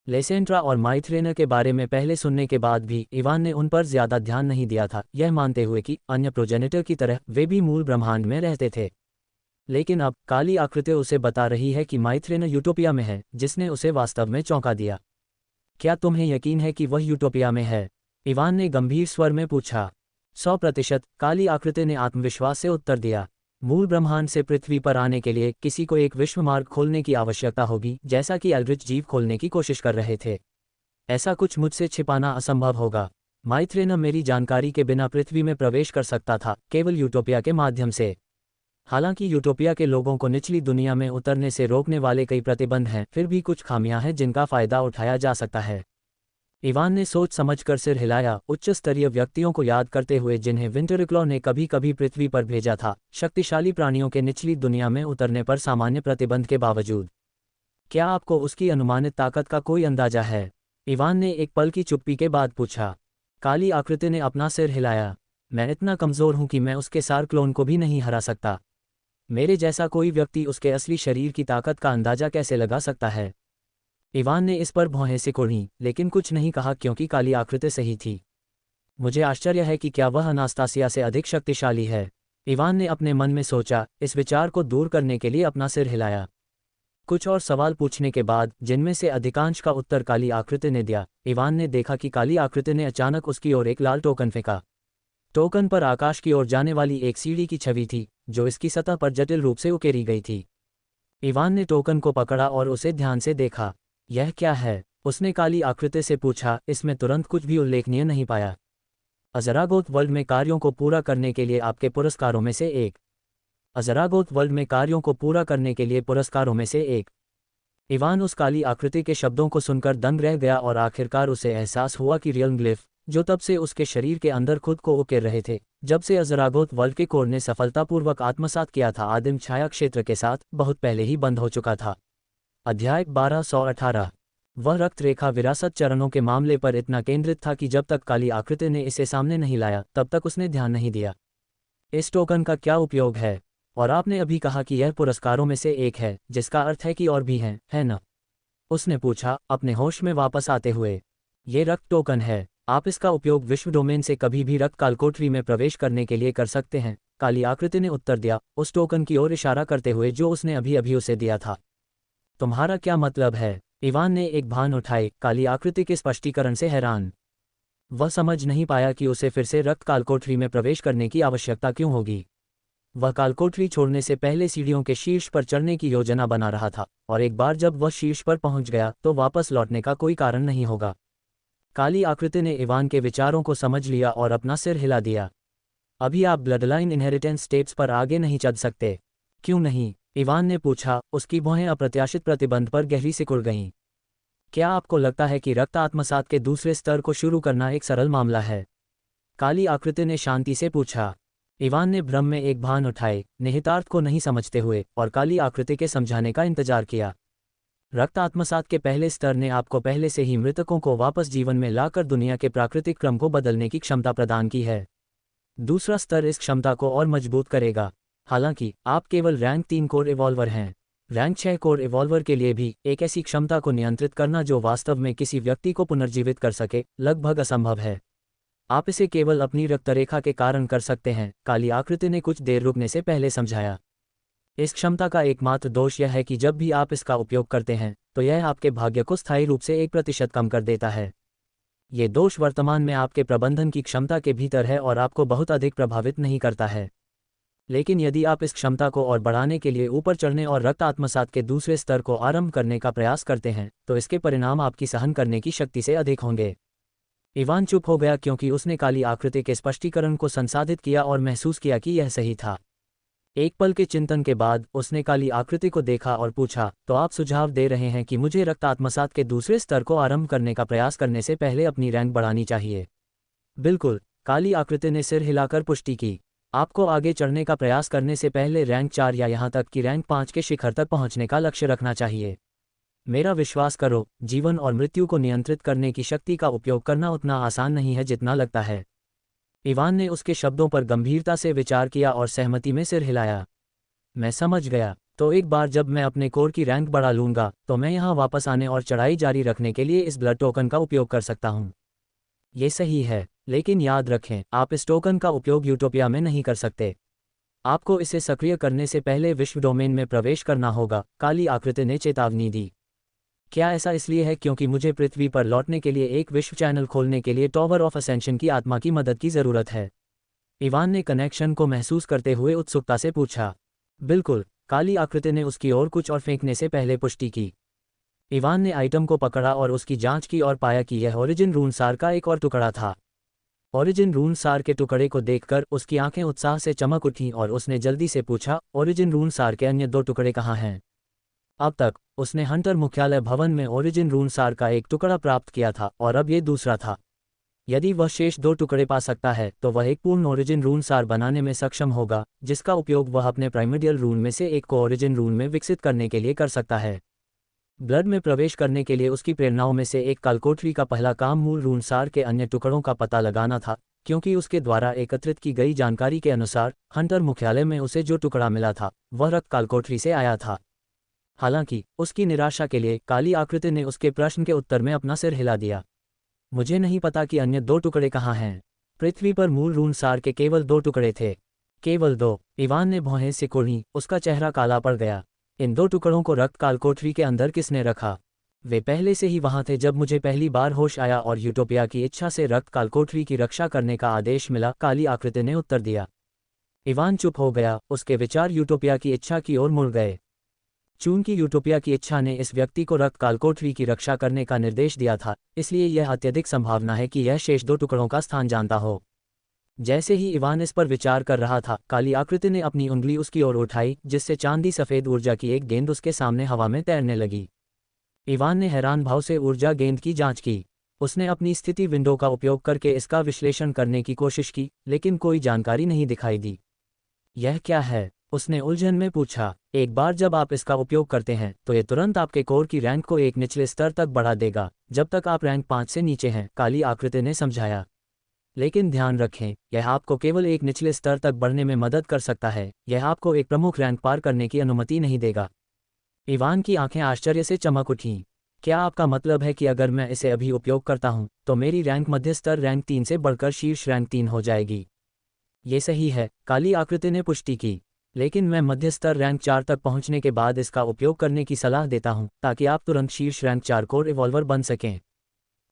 लेसेंट्रा और माइथ्रेना के बारे में पहले सुनने के बाद भी इवान ने उन पर ज्यादा ध्यान नहीं दिया था, यह मानते हुए कि अन्य प्रोजेनिटर की तरह वे भी मूल ब्रह्मांड में रहते थे। लेकिन अब काली आकृति उसे बता रही है कि माइथ्रेना यूटोपिया में है, जिसने उसे वास्तव में चौंका दिया। क्या तुम्हें यकीन है कि वह यूटोपिया में है? इवान ने गंभीर स्वर में पूछा। 100%, काली आकृति ने आत्मविश्वास से उत्तर दिया। मूल ब्रह्मांड से पृथ्वी पर आने के लिए किसी को एक विश्व मार्ग खोलने की आवश्यकता होगी, जैसा कि एल्ड्रिच जीव खोलने की कोशिश कर रहे थे। ऐसा कुछ मुझसे छिपाना असंभव होगा। माइथ्रेना मेरी जानकारी के बिना पृथ्वी में प्रवेश कर सकता था, केवल यूटोपिया के माध्यम से। हालांकि यूटोपिया के लोगों को निचली दुनिया में उतरने से रोकने वाले कई प्रतिबंध हैं, फिर भी कुछ खामियां हैं जिनका फायदा उठाया जा सकता है। इवान ने सोच समझकर सिर हिलाया, उच्च स्तरीय व्यक्तियों को याद करते हुए जिन्हें विंटरक्लॉ ने कभी कभी पृथ्वी पर भेजा था, शक्तिशाली प्राणियों के निचली दुनिया में उतरने पर सामान्य प्रतिबंध के बावजूद। क्या आपको उसकी अनुमानित ताकत का कोई अंदाजा है? इवान ने एक पल की चुप्पी के बाद पूछा। काली आकृति ने अपना सिर हिलाया। मैं इतना कमज़ोर हूं कि मैं उसके सार क्लोन को भी नहीं हरा सकता। मेरे जैसा कोई व्यक्ति उसके असली शरीर की ताकत का अंदाजा कैसे लगा सकता है? इवान ने इस पर भौहें सिकोड़ी, लेकिन कुछ नहीं कहा क्योंकि काली आकृति सही थी। मुझे आश्चर्य है कि क्या वह अनास्तासिया से अधिक शक्तिशाली है? इवान ने अपने मन में सोचा। इस विचार को दूर करने के लिए अपना सिर हिलाया। कुछ और सवाल पूछने के बाद, जिनमें से अधिकांश का उत्तर काली आकृति ने दिया, इवान ने देखा कि काली आकृति ने अचानक उसकी ओर एक लाल टोकन फेंका। टोकन पर आकाश की ओर जाने वाली एक सीढ़ी की छवि थी, जो इसकी सतह पर जटिल रूप से उकेरी गई थी। इवान ने टोकन को पकड़ा और उसे ध्यान से देखा। यह क्या है? उसने काली आकृति से पूछा। इसमें तुरंत कुछ भी उल्लेखनीय नहीं पाया। अज़रागोथ वर्ल्ड में कार्यों को पूरा करने के लिए आपके पुरस्कारों में से एक। अज़रागोथ वर्ल्ड में कार्यों को पूरा करने के लिए पुरस्कारों में से एक। इवान उस काली आकृति के शब्दों को सुनकर दंग रह गया और आखिरकार उसे एहसास हुआ कि रियल्म ग्लिफ, जो तब से उसके शरीर के अंदर खुद को उकेर रहे थे, जब से अज़रागोथ वर्ल्ड के कोर ने सफलतापूर्वक आत्मसात किया था। आदिम छाया क्षेत्र के साथ बहुत पहले ही बंद हो चुका था। अध्याय 1218। वह रक्त रेखा विरासत चरणों के मामले पर इतना केंद्रित था कि जब तक काली आकृति ने इसे सामने नहीं लाया तब तक उसने ध्यान नहीं दिया। इस टोकन का क्या उपयोग है? और आपने अभी कहा कि यह पुरस्कारों में से एक है, जिसका अर्थ है कि और भी हैं, है न? उसने पूछा, अपने होश में वापस आते हुए। ये रक्त टोकन है। आप इसका उपयोग विश्व डोमेन से कभी भी रक्त कालकोठरी में प्रवेश करने के लिए कर सकते हैं। काली आकृति ने उत्तर दिया, उस टोकन की ओर इशारा करते हुए जो उसने अभी अभी उसे दिया था। तुम्हारा क्या मतलब है? इवान ने एक भान उठाई, काली आकृति के स्पष्टीकरण से हैरान। वह समझ नहीं पाया कि उसे फिर से रक्त कालकोठरी में प्रवेश करने की आवश्यकता क्यों होगी। वह कालकोठरी छोड़ने से पहले सीढ़ियों के शीर्ष पर चढ़ने की योजना बना रहा था, और एक बार जब वह शीर्ष पर पहुंच गया तो वापस लौटने का कोई कारण नहीं होगा। काली आकृति ने इवान के विचारों को समझ लिया और अपना सिर हिला दिया। अभी आप ब्लडलाइन इनहेरिटेंस स्टेप्स पर आगे नहीं चढ़ सकते। क्यों नहीं? इवान ने पूछा, उसकी भौहें अप्रत्याशित प्रतिबंध पर गहरी सिकुड़ गईं। क्या आपको लगता है कि रक्त आत्मसात के दूसरे स्तर को शुरू करना एक सरल मामला है? काली आकृति ने शांति से पूछा। इवान ने भ्रम में एक भान उठाए, निहितार्थ को नहीं समझते हुए, और काली आकृति के समझाने का इंतजार किया। रक्त आत्मसात के पहले स्तर ने आपको पहले से ही मृतकों को वापस जीवन में लाकर दुनिया के प्राकृतिक क्रम को बदलने की क्षमता प्रदान की है। दूसरा स्तर इस क्षमता को और मजबूत करेगा। हालांकि आप केवल रैंक 3 कोर इवॉल्वर हैं। रैंक 6 कोर इवॉल्वर के लिए भी एक ऐसी क्षमता को नियंत्रित करना जो वास्तव में किसी व्यक्ति को पुनर्जीवित कर सके, लगभग असंभव है। आप इसे केवल अपनी रक्तरेखा के कारण कर सकते हैं, काली आकृति ने कुछ देर रुकने से पहले समझाया। इस क्षमता का एकमात्र दोष यह है कि जब भी आप इसका उपयोग करते हैं तो यह आपके भाग्य को स्थायी रूप से 1% कम कर देता है। ये दोष वर्तमान में आपके प्रबंधन की क्षमता के भीतर है और आपको बहुत अधिक प्रभावित नहीं करता है। लेकिन यदि आप इस क्षमता को और बढ़ाने के लिए ऊपर चढ़ने और रक्त आत्मसात के दूसरे स्तर को आरंभ करने का प्रयास करते हैं तो इसके परिणाम आपकी सहन करने की शक्ति से अधिक होंगे। इवान चुप हो गया क्योंकि उसने काली आकृति के स्पष्टीकरण को संसाधित किया और महसूस किया कि यह सही था। एक पल के चिंतन के बाद उसने काली आकृति को देखा और पूछा, तो आप सुझाव दे रहे हैं कि मुझे रक्त आत्मसात के दूसरे स्तर को आरंभ करने का प्रयास करने से पहले अपनी रैंक बढ़ानी चाहिए? बिल्कुल, काली आकृति ने सिर हिलाकर पुष्टि की। आपको आगे चढ़ने का प्रयास करने से पहले रैंक 4 या यहाँ तक कि रैंक 5 के शिखर तक पहुँचने का लक्ष्य रखना चाहिए। मेरा विश्वास करो, जीवन और मृत्यु को नियंत्रित करने की शक्ति का उपयोग करना उतना आसान नहीं है जितना लगता है। इवान ने उसके शब्दों पर गंभीरता से विचार किया और सहमति में सिर हिलाया। मैं समझ गया। तो एक बार जब मैं अपने कोर की रैंक बढ़ा लूंगा तो मैं यहाँ वापस आने और चढ़ाई जारी रखने के लिए इस ब्लड टोकन का उपयोग कर सकता हूँ। ये सही है, लेकिन याद रखें, आप इस टोकन का उपयोग यूटोपिया में नहीं कर सकते। आपको इसे सक्रिय करने से पहले विश्व डोमेन में प्रवेश करना होगा, काली आकृति ने चेतावनी दी। क्या ऐसा इसलिए है क्योंकि मुझे पृथ्वी पर लौटने के लिए एक विश्व चैनल खोलने के लिए टॉवर ऑफ असेंशन की आत्मा की मदद की ज़रूरत है? इवान ने कनेक्शन को महसूस करते हुए उत्सुकता से पूछा। बिल्कुल, काली आकृति ने उसकी ओर कुछ और फेंकने से पहले पुष्टि की। इवान ने आइटम को पकड़ा और उसकी जांच की और पाया कि यह ओरिजिन रून सार का एक और टुकड़ा था। ओरिजिन रून सार के टुकड़े को देखकर उसकी आंखें उत्साह से चमक उठीं और उसने जल्दी से पूछा, ओरिजिन रून सार के अन्य 2 टुकड़े कहाँ हैं? अब तक उसने हंटर मुख्यालय भवन में ओरिजिन रून सार का एक टुकड़ा प्राप्त किया था और अब ये दूसरा था। यदि वह शेष 2 टुकड़े पा सकता है तो वह एक पूर्ण ओरिजिन रून सार बनाने में सक्षम होगा, जिसका उपयोग वह अपने प्राइमर्डियल रून में से एक को ओरिजिन रून में विकसित करने के लिए कर सकता है। ब्लड में प्रवेश करने के लिए उसकी प्रेरणाओं में से एक कालकोठरी का पहला काम मूल रून सार के अन्य टुकड़ों का पता लगाना था, क्योंकि उसके द्वारा एकत्रित की गई जानकारी के अनुसार हंटर मुख्यालय में उसे जो टुकड़ा मिला था वह रक्त कालकोठरी से आया था। हालांकि उसकी निराशा के लिए काली आकृति ने उसके प्रश्न के उत्तर में अपना सिर हिला दिया। मुझे नहीं पता कि अन्य 2 टुकड़े कहाँ हैं। पृथ्वी पर मूल रून सार के केवल 2 टुकड़े थे। केवल 2? इवान ने भौहें सिकुड़ी, उसका चेहरा काला पड़ गया। इन 2 टुकड़ों को रक्त कालकोठरी के अंदर किसने रखा? वे पहले से ही वहां थे जब मुझे पहली बार होश आया और यूटोपिया की इच्छा से रक्त कालकोठरी की रक्षा करने का आदेश मिला, काली आकृति ने उत्तर दिया। इवान चुप हो गया, उसके विचार यूटोपिया की इच्छा की ओर मुड़ गए। चूंकि यूटोपिया की इच्छा ने इस व्यक्ति को रक्त कालकोठरी की रक्षा करने का निर्देश दिया था, इसलिए यह अत्यधिक संभावना है कि यह शेष 2 टुकड़ों का स्थान जानता हो। जैसे ही इवान इस पर विचार कर रहा था, काली आकृति ने अपनी उंगली उसकी ओर उठाई, जिससे चांदी सफ़ेद ऊर्जा की एक गेंद उसके सामने हवा में तैरने लगी। इवान ने हैरान भाव से ऊर्जा गेंद की जांच की। उसने अपनी स्थिति विंडो का उपयोग करके इसका विश्लेषण करने की कोशिश की, लेकिन कोई जानकारी नहीं दिखाई दी। यह क्या है? उसने उलझन में पूछा। एक बार जब आप इसका उपयोग करते हैं तो ये तुरंत आपके कोर की रैंक को एक निचले स्तर तक बढ़ा देगा, जब तक आप रैंक 5 से नीचे हैं, काली आकृति ने समझाया। लेकिन ध्यान रखें, यह आपको केवल एक निचले स्तर तक बढ़ने में मदद कर सकता है, यह आपको एक प्रमुख रैंक पार करने की अनुमति नहीं देगा। इवान की आंखें आश्चर्य से चमक उठीं। क्या आपका मतलब है कि अगर मैं इसे अभी उपयोग करता हूं, तो मेरी रैंक मध्य स्तर रैंक 3 से बढ़कर शीर्ष रैंक 3 हो जाएगी? ये सही है, काली आकृति ने पुष्टि की। लेकिन मैं मध्य स्तर रैंक 4 तक पहुंचने के बाद इसका उपयोग करने की सलाह देता हूं, ताकि आप तुरंत शीर्ष रैंक 4 कोर रिवॉल्वर बन सकें।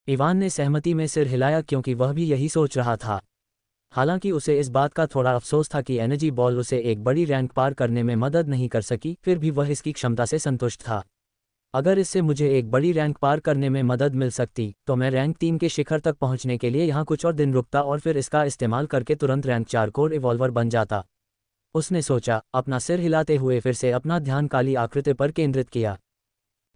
इवान ने सहमति में सिर हिलाया, क्योंकि वह भी यही सोच रहा था। हालांकि उसे इस बात का थोड़ा अफसोस था कि एनर्जी बॉल उसे एक बड़ी रैंक पार करने में मदद नहीं कर सकी, फिर भी वह इसकी क्षमता से संतुष्ट था। अगर इससे मुझे एक बड़ी रैंक पार करने में मदद मिल सकती, तो मैं रैंक 3 के शिखर तक पहुंचने के लिए यहाँ कुछ और दिन रुकता और फिर इसका इस्तेमाल करके तुरंत रैंक 4 कोर रिवॉल्वर बन जाता। उसने सोचा, अपना सिर हिलाते हुए फिर से अपना ध्यान काली आकृति पर केंद्रित किया।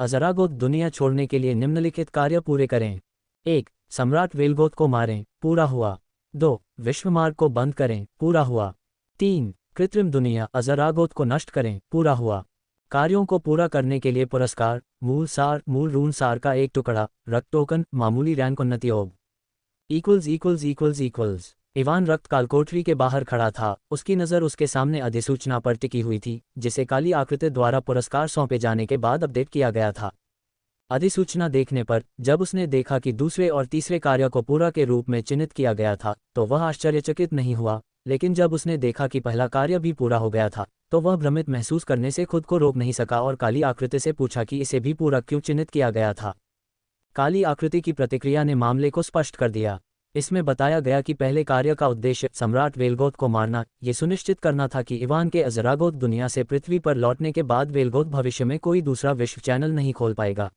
अज़रागोथ दुनिया छोड़ने के लिए निम्नलिखित कार्य पूरे करें। 1. सम्राट वेलगोथ को मारें, पूरा हुआ। 2. विश्वमार्ग को बंद करें, पूरा हुआ। 3. कृत्रिम दुनिया अज़रागोथ को नष्ट करें, पूरा हुआ। कार्यों को पूरा करने के लिए पुरस्कार: मूल रून सार का एक टुकड़ा, रक्त टोकन, मामूली रैंक उन्नति योग। इवान रक्त कालकोठरी के बाहर खड़ा था, उसकी नज़र उसके सामने अधिसूचना पर टिकी हुई थी, जिसे काली आकृति द्वारा पुरस्कार सौंपे जाने के बाद अपडेट किया गया था। अधिसूचना देखने पर जब उसने देखा कि दूसरे और तीसरे कार्य को पूरा के रूप में चिन्हित किया गया था, तो वह आश्चर्यचकित नहीं हुआ, लेकिन जब उसने देखा कि पहला कार्य भी पूरा हो गया था, तो वह भ्रमित महसूस करने से खुद को रोक नहीं सका और काली आकृति से पूछा कि इसे भी पूरा क्यों चिन्हित किया गया था। काली आकृति की प्रतिक्रिया ने मामले को स्पष्ट कर दिया। इसमें बताया गया कि पहले कार्य का उद्देश्य सम्राट वेलगोथ को मारना, ये सुनिश्चित करना था कि इवान के अज़रागोथ दुनिया से पृथ्वी पर लौटने के बाद वेलगोथ भविष्य में कोई दूसरा विश्व चैनल नहीं खोल पाएगा।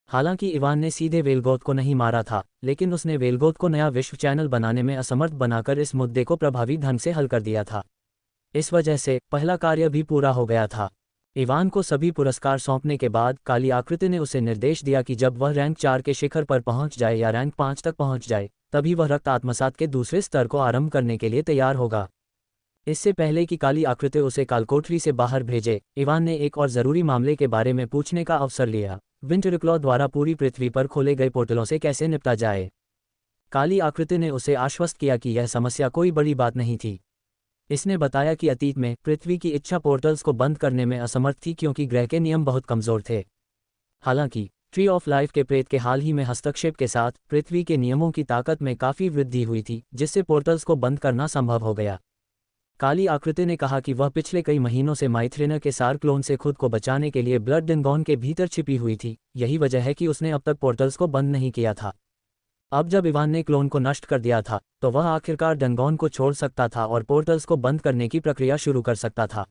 हालांकि इवान ने सीधे वेलगोथ को नहीं मारा था, लेकिन उसने वेलगोथ को नया विश्व चैनल बनाने में असमर्थ बनाकर इस मुद्दे को प्रभावी ढंग से हल कर दिया था। इस वजह से पहला कार्य भी पूरा हो गया था। इवान को सभी पुरस्कार सौंपने के बाद काली आकृति ने उसे निर्देश दिया कि जब वह रैंक 4 के शिखर पर पहुंच जाए या रैंक 5 तक पहुंच जाए, तभी वह रक्त आत्मसात के दूसरे स्तर को आरंभ करने के लिए तैयार होगा। इससे पहले कि काली आकृति उसे कालकोठरी से बाहर भेजे, इवान ने एक और ज़रूरी मामले के बारे में पूछने का अवसर लिया: विंटरक्लॉ द्वारा पूरी पृथ्वी पर खोले गए पोर्टलों से कैसे निपटा जाए। काली आकृति ने उसे आश्वस्त किया कि यह समस्या कोई बड़ी बात नहीं थी। इसने बताया कि अतीत में पृथ्वी की इच्छा पोर्टल्स को बंद करने में असमर्थ थी, क्योंकि ग्रह के नियम बहुत कमज़ोर थे। हालांकि ट्री ऑफ लाइफ के प्रेत के हाल ही में हस्तक्षेप के साथ पृथ्वी के नियमों की ताकत में काफ़ी वृद्धि हुई थी, जिससे पोर्टल्स को बंद करना संभव हो गया। काली आकृति ने कहा कि वह पिछले कई महीनों से माइथ्रेना के सार क्लोन से खुद को बचाने के लिए ब्लड डेंगॉन के भीतर छिपी हुई थी। यही वजह है कि उसने अब तक पोर्टल्स को बंद नहीं किया था। अब जब इवान ने क्लोन को नष्ट कर दिया था, तो वह आखिरकार डेंगॉन को छोड़ सकता था और पोर्टल्स को बंद करने की प्रक्रिया शुरू कर सकता था।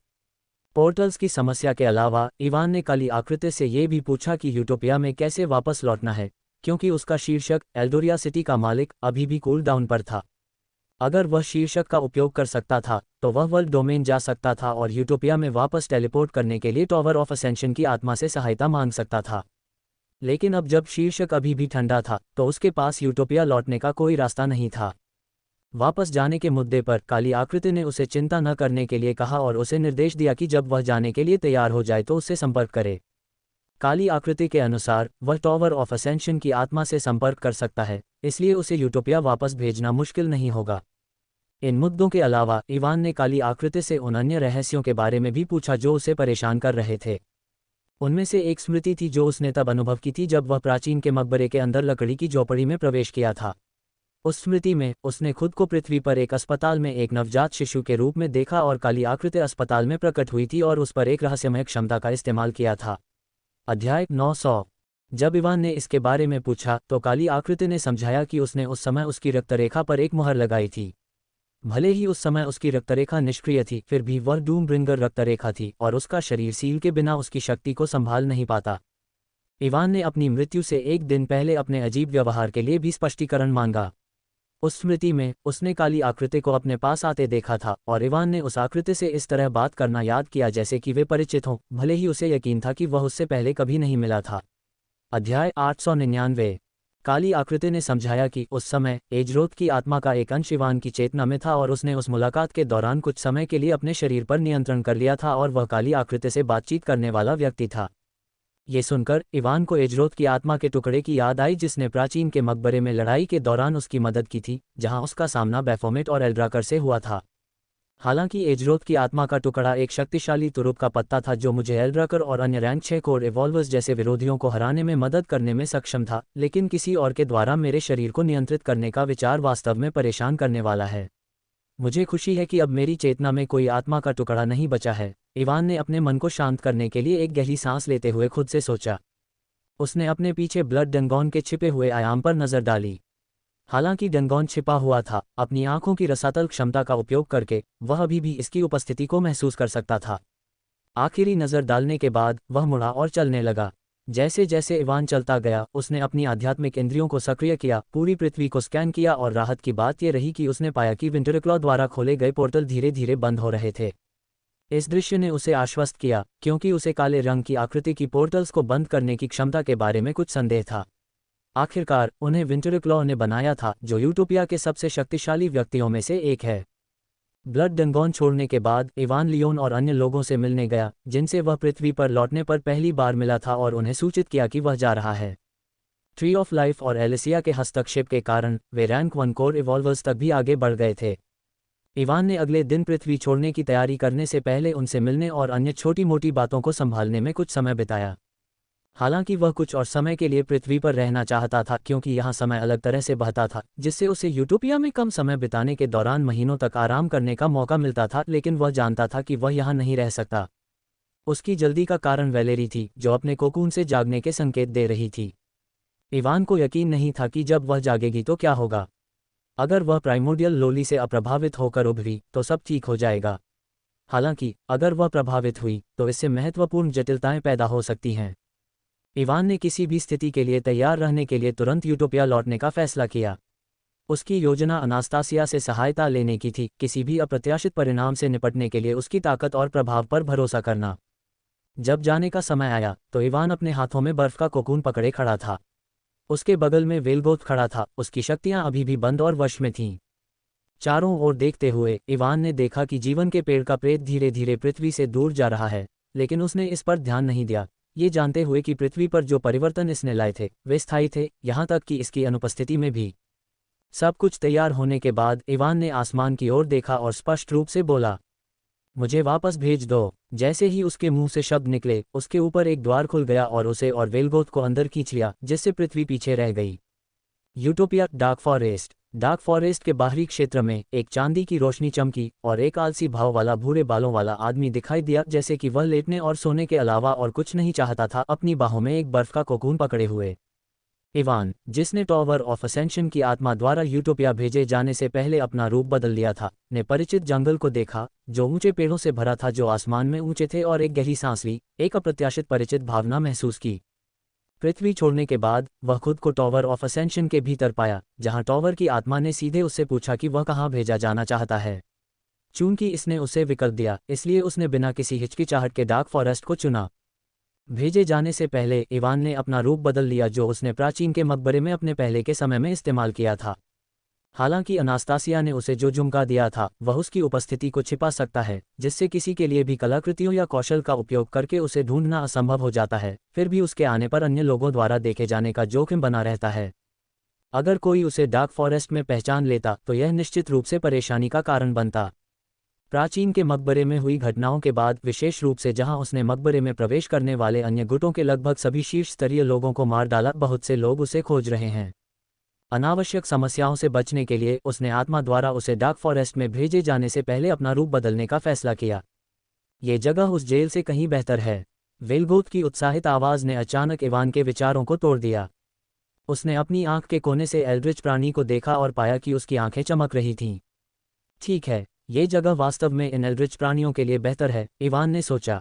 पोर्टल्स की समस्या के अलावा इवान ने काली आकृति से ये भी पूछा कि यूटोपिया में कैसे वापस लौटना है, क्योंकि उसका शीर्षक एल्डोरिया सिटी का मालिक अभी भी कूल डाउन पर था। अगर वह शीर्षक का उपयोग कर सकता था, तो वह वर्ल्ड डोमेन जा सकता था और यूटोपिया में वापस टेलीपोर्ट करने के लिए टॉवर ऑफ असेंशन की आत्मा से सहायता मांग सकता था। लेकिन अब जब शीर्षक अभी भी ठंडा था, तो उसके पास यूटोपिया लौटने का कोई रास्ता नहीं था। वापस जाने के मुद्दे पर काली आकृति ने उसे चिंता न करने के लिए कहा और उसे निर्देश दिया कि जब वह जाने के लिए तैयार हो जाए तो उससे संपर्क करे। काली आकृति के अनुसार वह टॉवर ऑफ असेंशन की आत्मा से संपर्क कर सकता है, इसलिए उसे यूटोपिया वापस भेजना मुश्किल नहीं होगा। इन मुद्दों के अलावा इवान ने काली आकृति से उन अन्य रहस्यों के बारे में भी पूछा जो उसे परेशान कर रहे थे। उनमें से एक स्मृति थी जो उसने तब अनुभव की थी जब वह प्राचीन के मकबरे के अंदर लकड़ी की झोपड़ी में प्रवेश किया था। उस स्मृति में उसने खुद को पृथ्वी पर एक अस्पताल में एक नवजात शिशु के रूप में देखा और काली आकृति अस्पताल में प्रकट हुई थी और उस पर एक रहस्यमय क्षमता का इस्तेमाल किया था। अध्याय 900। जब इवान ने इसके बारे में पूछा तो काली आकृति ने समझाया कि उसने उस समय उसकी रक्तरेखा पर एक मुहर लगाई थी। भले ही उस समय उसकी रक्तरेखा निष्क्रिय थी, फिर भी वह डूम ब्रिंगर रक्तरेखा थी और उसका शरीर सील के बिना उसकी शक्ति को संभाल नहीं पाता। इवान ने अपनी मृत्यु से एक दिन पहले अपने अजीब व्यवहार के लिए भी स्पष्टीकरण मांगा। उस स्मृति में उसने काली आकृति को अपने पास आते देखा था और इवान ने उस आकृति से इस तरह बात करना याद किया जैसे कि वे परिचित हों, भले ही उसे यकीन था कि वह उससे पहले कभी नहीं मिला था। अध्याय 899। काली आकृति ने समझाया कि उस समय एजरोथ की आत्मा का एक अंश इवान की चेतना में था और उसने उस मुलाकात के दौरान कुछ समय के लिए अपने शरीर पर नियंत्रण कर लिया था और वह काली आकृति से बातचीत करने वाला व्यक्ति था। ये सुनकर इवान को एजरोथ की आत्मा के टुकड़े की याद आई जिसने प्राचीन के मकबरे में लड़ाई के दौरान उसकी मदद की थी, जहां उसका सामना बैफोमेट और एल्ड्राकर से हुआ था। हालांकि एजरोथ की आत्मा का टुकड़ा एक शक्तिशाली तुरुप का पत्ता था जो मुझे एल्ड्राकर और अन्य रैंक 6 कोर इवॉल्वर्स जैसे विरोधियों को हराने में मदद करने में सक्षम था, लेकिन किसी और के द्वारा मेरे शरीर को नियंत्रित करने का विचार वास्तव में परेशान करने वाला है। मुझे खुशी है कि अब मेरी चेतना में कोई आत्मा का टुकड़ा नहीं बचा है। इवान ने अपने मन को शांत करने के लिए एक गहरी सांस लेते हुए खुद से सोचा। उसने अपने पीछे ब्लड डंगोन के छिपे हुए आयाम पर नजर डाली। हालांकि डंगोन छिपा हुआ था, अपनी आंखों की रसातल क्षमता का उपयोग करके वह अभी भी इसकी उपस्थिति को महसूस कर सकता था। आखिरी नजर डालने के बाद वह मुड़ा और चलने लगा। जैसे जैसे इवान चलता गया उसने अपनी आध्यात्मिक इंद्रियों को सक्रिय किया, पूरी पृथ्वी को स्कैन किया और राहत की बात यह रही कि उसने पाया कि विंटरक्लॉ द्वारा खोले गए पोर्टल धीरे धीरे बंद हो रहे थे। इस दृश्य ने उसे आश्वस्त किया, क्योंकि उसे काले रंग की आकृति की पोर्टल्स को बंद करने की क्षमता के बारे में कुछ संदेह था। आखिरकार उन्हें विंटरक्लॉ ने बनाया था, जो यूटोपिया के सबसे शक्तिशाली व्यक्तियों में से एक है। ब्लड डंगोन छोड़ने के बाद इवान लियोन और अन्य लोगों से मिलने गया, जिनसे वह पृथ्वी पर लौटने पर पहली बार मिला था, और उन्हें सूचित किया कि वह जा रहा है। ट्री ऑफ लाइफ और एलिसिया के हस्तक्षेप के कारण वे रैंक 1 कोर इवॉल्वर्स तक भी आगे बढ़ गए थे। इवान ने अगले दिन पृथ्वी छोड़ने की तैयारी करने से पहले उनसे मिलने और अन्य छोटी मोटी बातों को संभालने में कुछ समय बिताया। हालांकि वह कुछ और समय के लिए पृथ्वी पर रहना चाहता था, क्योंकि यहाँ समय अलग तरह से बहता था, जिससे उसे यूटोपिया में कम समय बिताने के दौरान महीनों तक आराम करने का मौका मिलता था, लेकिन वह जानता था कि वह यहाँ नहीं रह सकता। उसकी जल्दी का कारण वैलेरी थी, जो अपने कोकून से जागने के संकेत दे रही थी। इवान को यकीन नहीं था कि जब वह जागेगी तो क्या होगा। अगर वह प्राइमोडियल लोली से अप्रभावित होकर उभरी तो सब ठीक हो जाएगा। हालांकि अगर वह प्रभावित हुई तो इससे महत्वपूर्ण जटिलताएं पैदा हो सकती हैं। इवान ने किसी भी स्थिति के लिए तैयार रहने के लिए तुरंत यूटोपिया लौटने का फैसला किया। उसकी योजना अनास्तासिया से सहायता लेने की थी, किसी भी अप्रत्याशित परिणाम से निपटने के लिए उसकी ताकत और प्रभाव पर भरोसा करना। जब जाने का समय आया तो इवान अपने हाथों में बर्फ का कोकून पकड़े खड़ा था। उसके बगल में वेलगोथ खड़ा था, उसकी शक्तियां अभी भी बंद और वश में थीं। चारों ओर देखते हुए इवान ने देखा कि जीवन के पेड़ का प्रेत धीरे धीरे पृथ्वी से दूर जा रहा है, लेकिन उसने इस पर ध्यान नहीं दिया, ये जानते हुए कि पृथ्वी पर जो परिवर्तन इसने लाए थे वे स्थायी थे, यहाँ तक कि इसकी अनुपस्थिति में भी। सब कुछ तैयार होने के बाद इवान ने आसमान की ओर देखा और स्पष्ट रूप से बोला, मुझे वापस भेज दो। जैसे ही उसके मुंह से शब्द निकले उसके ऊपर एक द्वार खुल गया और उसे और वेलगोथ को अंदर खींच लिया, जिससे पृथ्वी पीछे रह गई। यूटोपिया डार्क फॉरेस्ट के बाहरी क्षेत्र में एक चांदी की रोशनी चमकी और एक आलसी भाव वाला भूरे बालों वाला आदमी दिखाई दिया, जैसे कि वह लेटने और सोने के अलावा और कुछ नहीं चाहता था, अपनी बाहों में एक बर्फ का कोकून पकड़े हुए। इवान, जिसने टॉवर ऑफ असेंशन की आत्मा द्वारा यूटोपिया भेजे जाने से पहले अपना रूप बदल लिया था, ने परिचित जंगल को देखा जो ऊंचे पेड़ों से भरा था, जो आसमान में ऊंचे थे, और एक गहरी सांस ली, एक अप्रत्याशित परिचित भावना महसूस की। पृथ्वी छोड़ने के बाद वह खुद को टॉवर ऑफ असेंशन के भीतर पाया, जहां टॉवर की आत्मा ने सीधे उससे पूछा कि वह कहां भेजा जाना चाहता है। चूंकि इसने उसे विकल्प दिया, इसलिए उसने बिना किसी हिचकिचाहट के डार्क फॉरेस्ट को चुना। भेजे जाने से पहले इवान ने अपना रूप बदल लिया, जो उसने प्राचीन के मकबरे में अपने पहले के समय में इस्तेमाल किया था। हालांकि अनास्तासिया ने उसे जो झुमका दिया था वह उसकी उपस्थिति को छिपा सकता है, जिससे किसी के लिए भी कलाकृतियों या कौशल का उपयोग करके उसे ढूंढना असंभव हो जाता है, फिर भी उसके आने पर अन्य लोगों द्वारा देखे जाने का जोखिम बना रहता है। अगर कोई उसे डार्क फॉरेस्ट में पहचान लेता तो यह निश्चित रूप से परेशानी का कारण बनता। प्राचीन के मकबरे में हुई घटनाओं के बाद, विशेष रूप से जहां उसने मकबरे में प्रवेश करने वाले अन्य गुटों के लगभग सभी शीर्ष स्तरीय लोगों को मार डाला, बहुत से लोग उसे खोज रहे हैं। अनावश्यक समस्याओं से बचने के लिए उसने आत्मा द्वारा उसे डार्क फॉरेस्ट में भेजे जाने से पहले अपना रूप बदलने का फैसला किया। ये जगह उस जेल से कहीं बेहतर है। वेलगोथ की उत्साहित आवाज ने अचानक इवान के विचारों को तोड़ दिया। उसने अपनी आंख के कोने से एल्ड्रिच प्राणी को देखा और पाया कि उसकी आंखें चमक रही थीं। ठीक है, ये जगह वास्तव में इन एल्ड्रिच प्राणियों के लिए बेहतर है, इवान ने सोचा।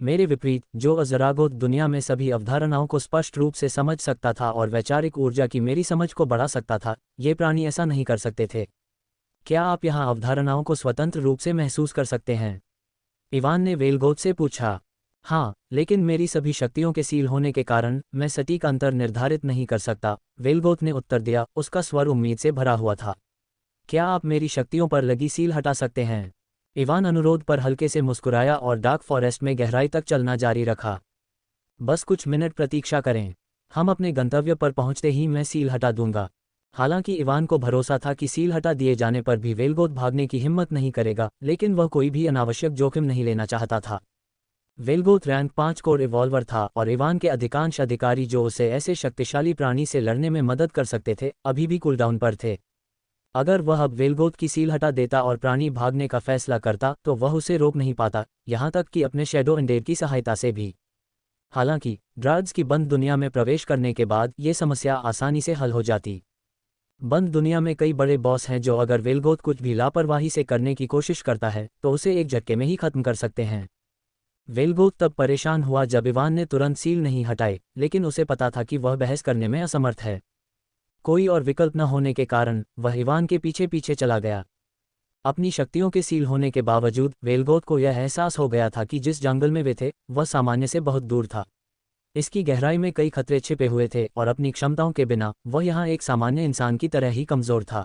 मेरे विपरीत, जो अज़रागोथ दुनिया में सभी अवधारणाओं को स्पष्ट रूप से समझ सकता था और वैचारिक ऊर्जा की मेरी समझ को बढ़ा सकता था, ये प्राणी ऐसा नहीं कर सकते थे। क्या आप यहाँ अवधारणाओं को स्वतंत्र रूप से महसूस कर सकते हैं? इवान ने वेलगोथ से पूछा। हाँ, लेकिन मेरी सभी शक्तियों के सील होने के कारण मैं सटीक अंतर निर्धारित नहीं कर सकता, वेलगोथ ने उत्तर दिया, उसका स्वर उम्मीद से भरा हुआ था। क्या आप मेरी शक्तियों पर लगी सील हटा सकते हैं? इवान अनुरोध पर हल्के से मुस्कुराया और डार्क फॉरेस्ट में गहराई तक चलना जारी रखा। बस कुछ मिनट प्रतीक्षा करें। हम अपने गंतव्य पर पहुंचते ही मैं सील हटा दूंगा। हालांकि इवान को भरोसा था कि सील हटा दिए जाने पर भी वेलगोथ भागने की हिम्मत नहीं करेगा, लेकिन वह कोई भी अनावश्यक जोखिम नहीं लेना चाहता था। वेलगोथ रैंक 5 कोर रिवॉल्वर था और इवान के अधिकांश अधिकारी जो उसे ऐसे शक्तिशाली प्राणी से लड़ने में मदद कर सकते थे, अभी भी कूलडाउन पर थे। अगर वह अब वेलगोथ की सील हटा देता और प्राणी भागने का फैसला करता तो वह उसे रोक नहीं पाता, यहाँ तक कि अपने शैडो एंडेर की सहायता से भी। हालांकि ड्रार्ड्स की बंद दुनिया में प्रवेश करने के बाद ये समस्या आसानी से हल हो जाती। बंद दुनिया में कई बड़े बॉस हैं जो अगर वेलगोथ कुछ भी लापरवाही से करने की कोशिश करता है तो उसे एक झटके में ही खत्म कर सकते हैं। वेलगोथ तब परेशान हुआ जब इवान ने तुरंत सील नहीं हटाए, लेकिन उसे पता था कि वह बहस करने में असमर्थ है। कोई और विकल्प न होने के कारण वह इवान के पीछे पीछे चला गया। अपनी शक्तियों के सील होने के बावजूद वेलगोथ को यह एहसास हो गया था कि जिस जंगल में वे थे वह सामान्य से बहुत दूर था। इसकी गहराई में कई खतरे छिपे हुए थे और अपनी क्षमताओं के बिना वह यहाँ एक सामान्य इंसान की तरह ही कमज़ोर था।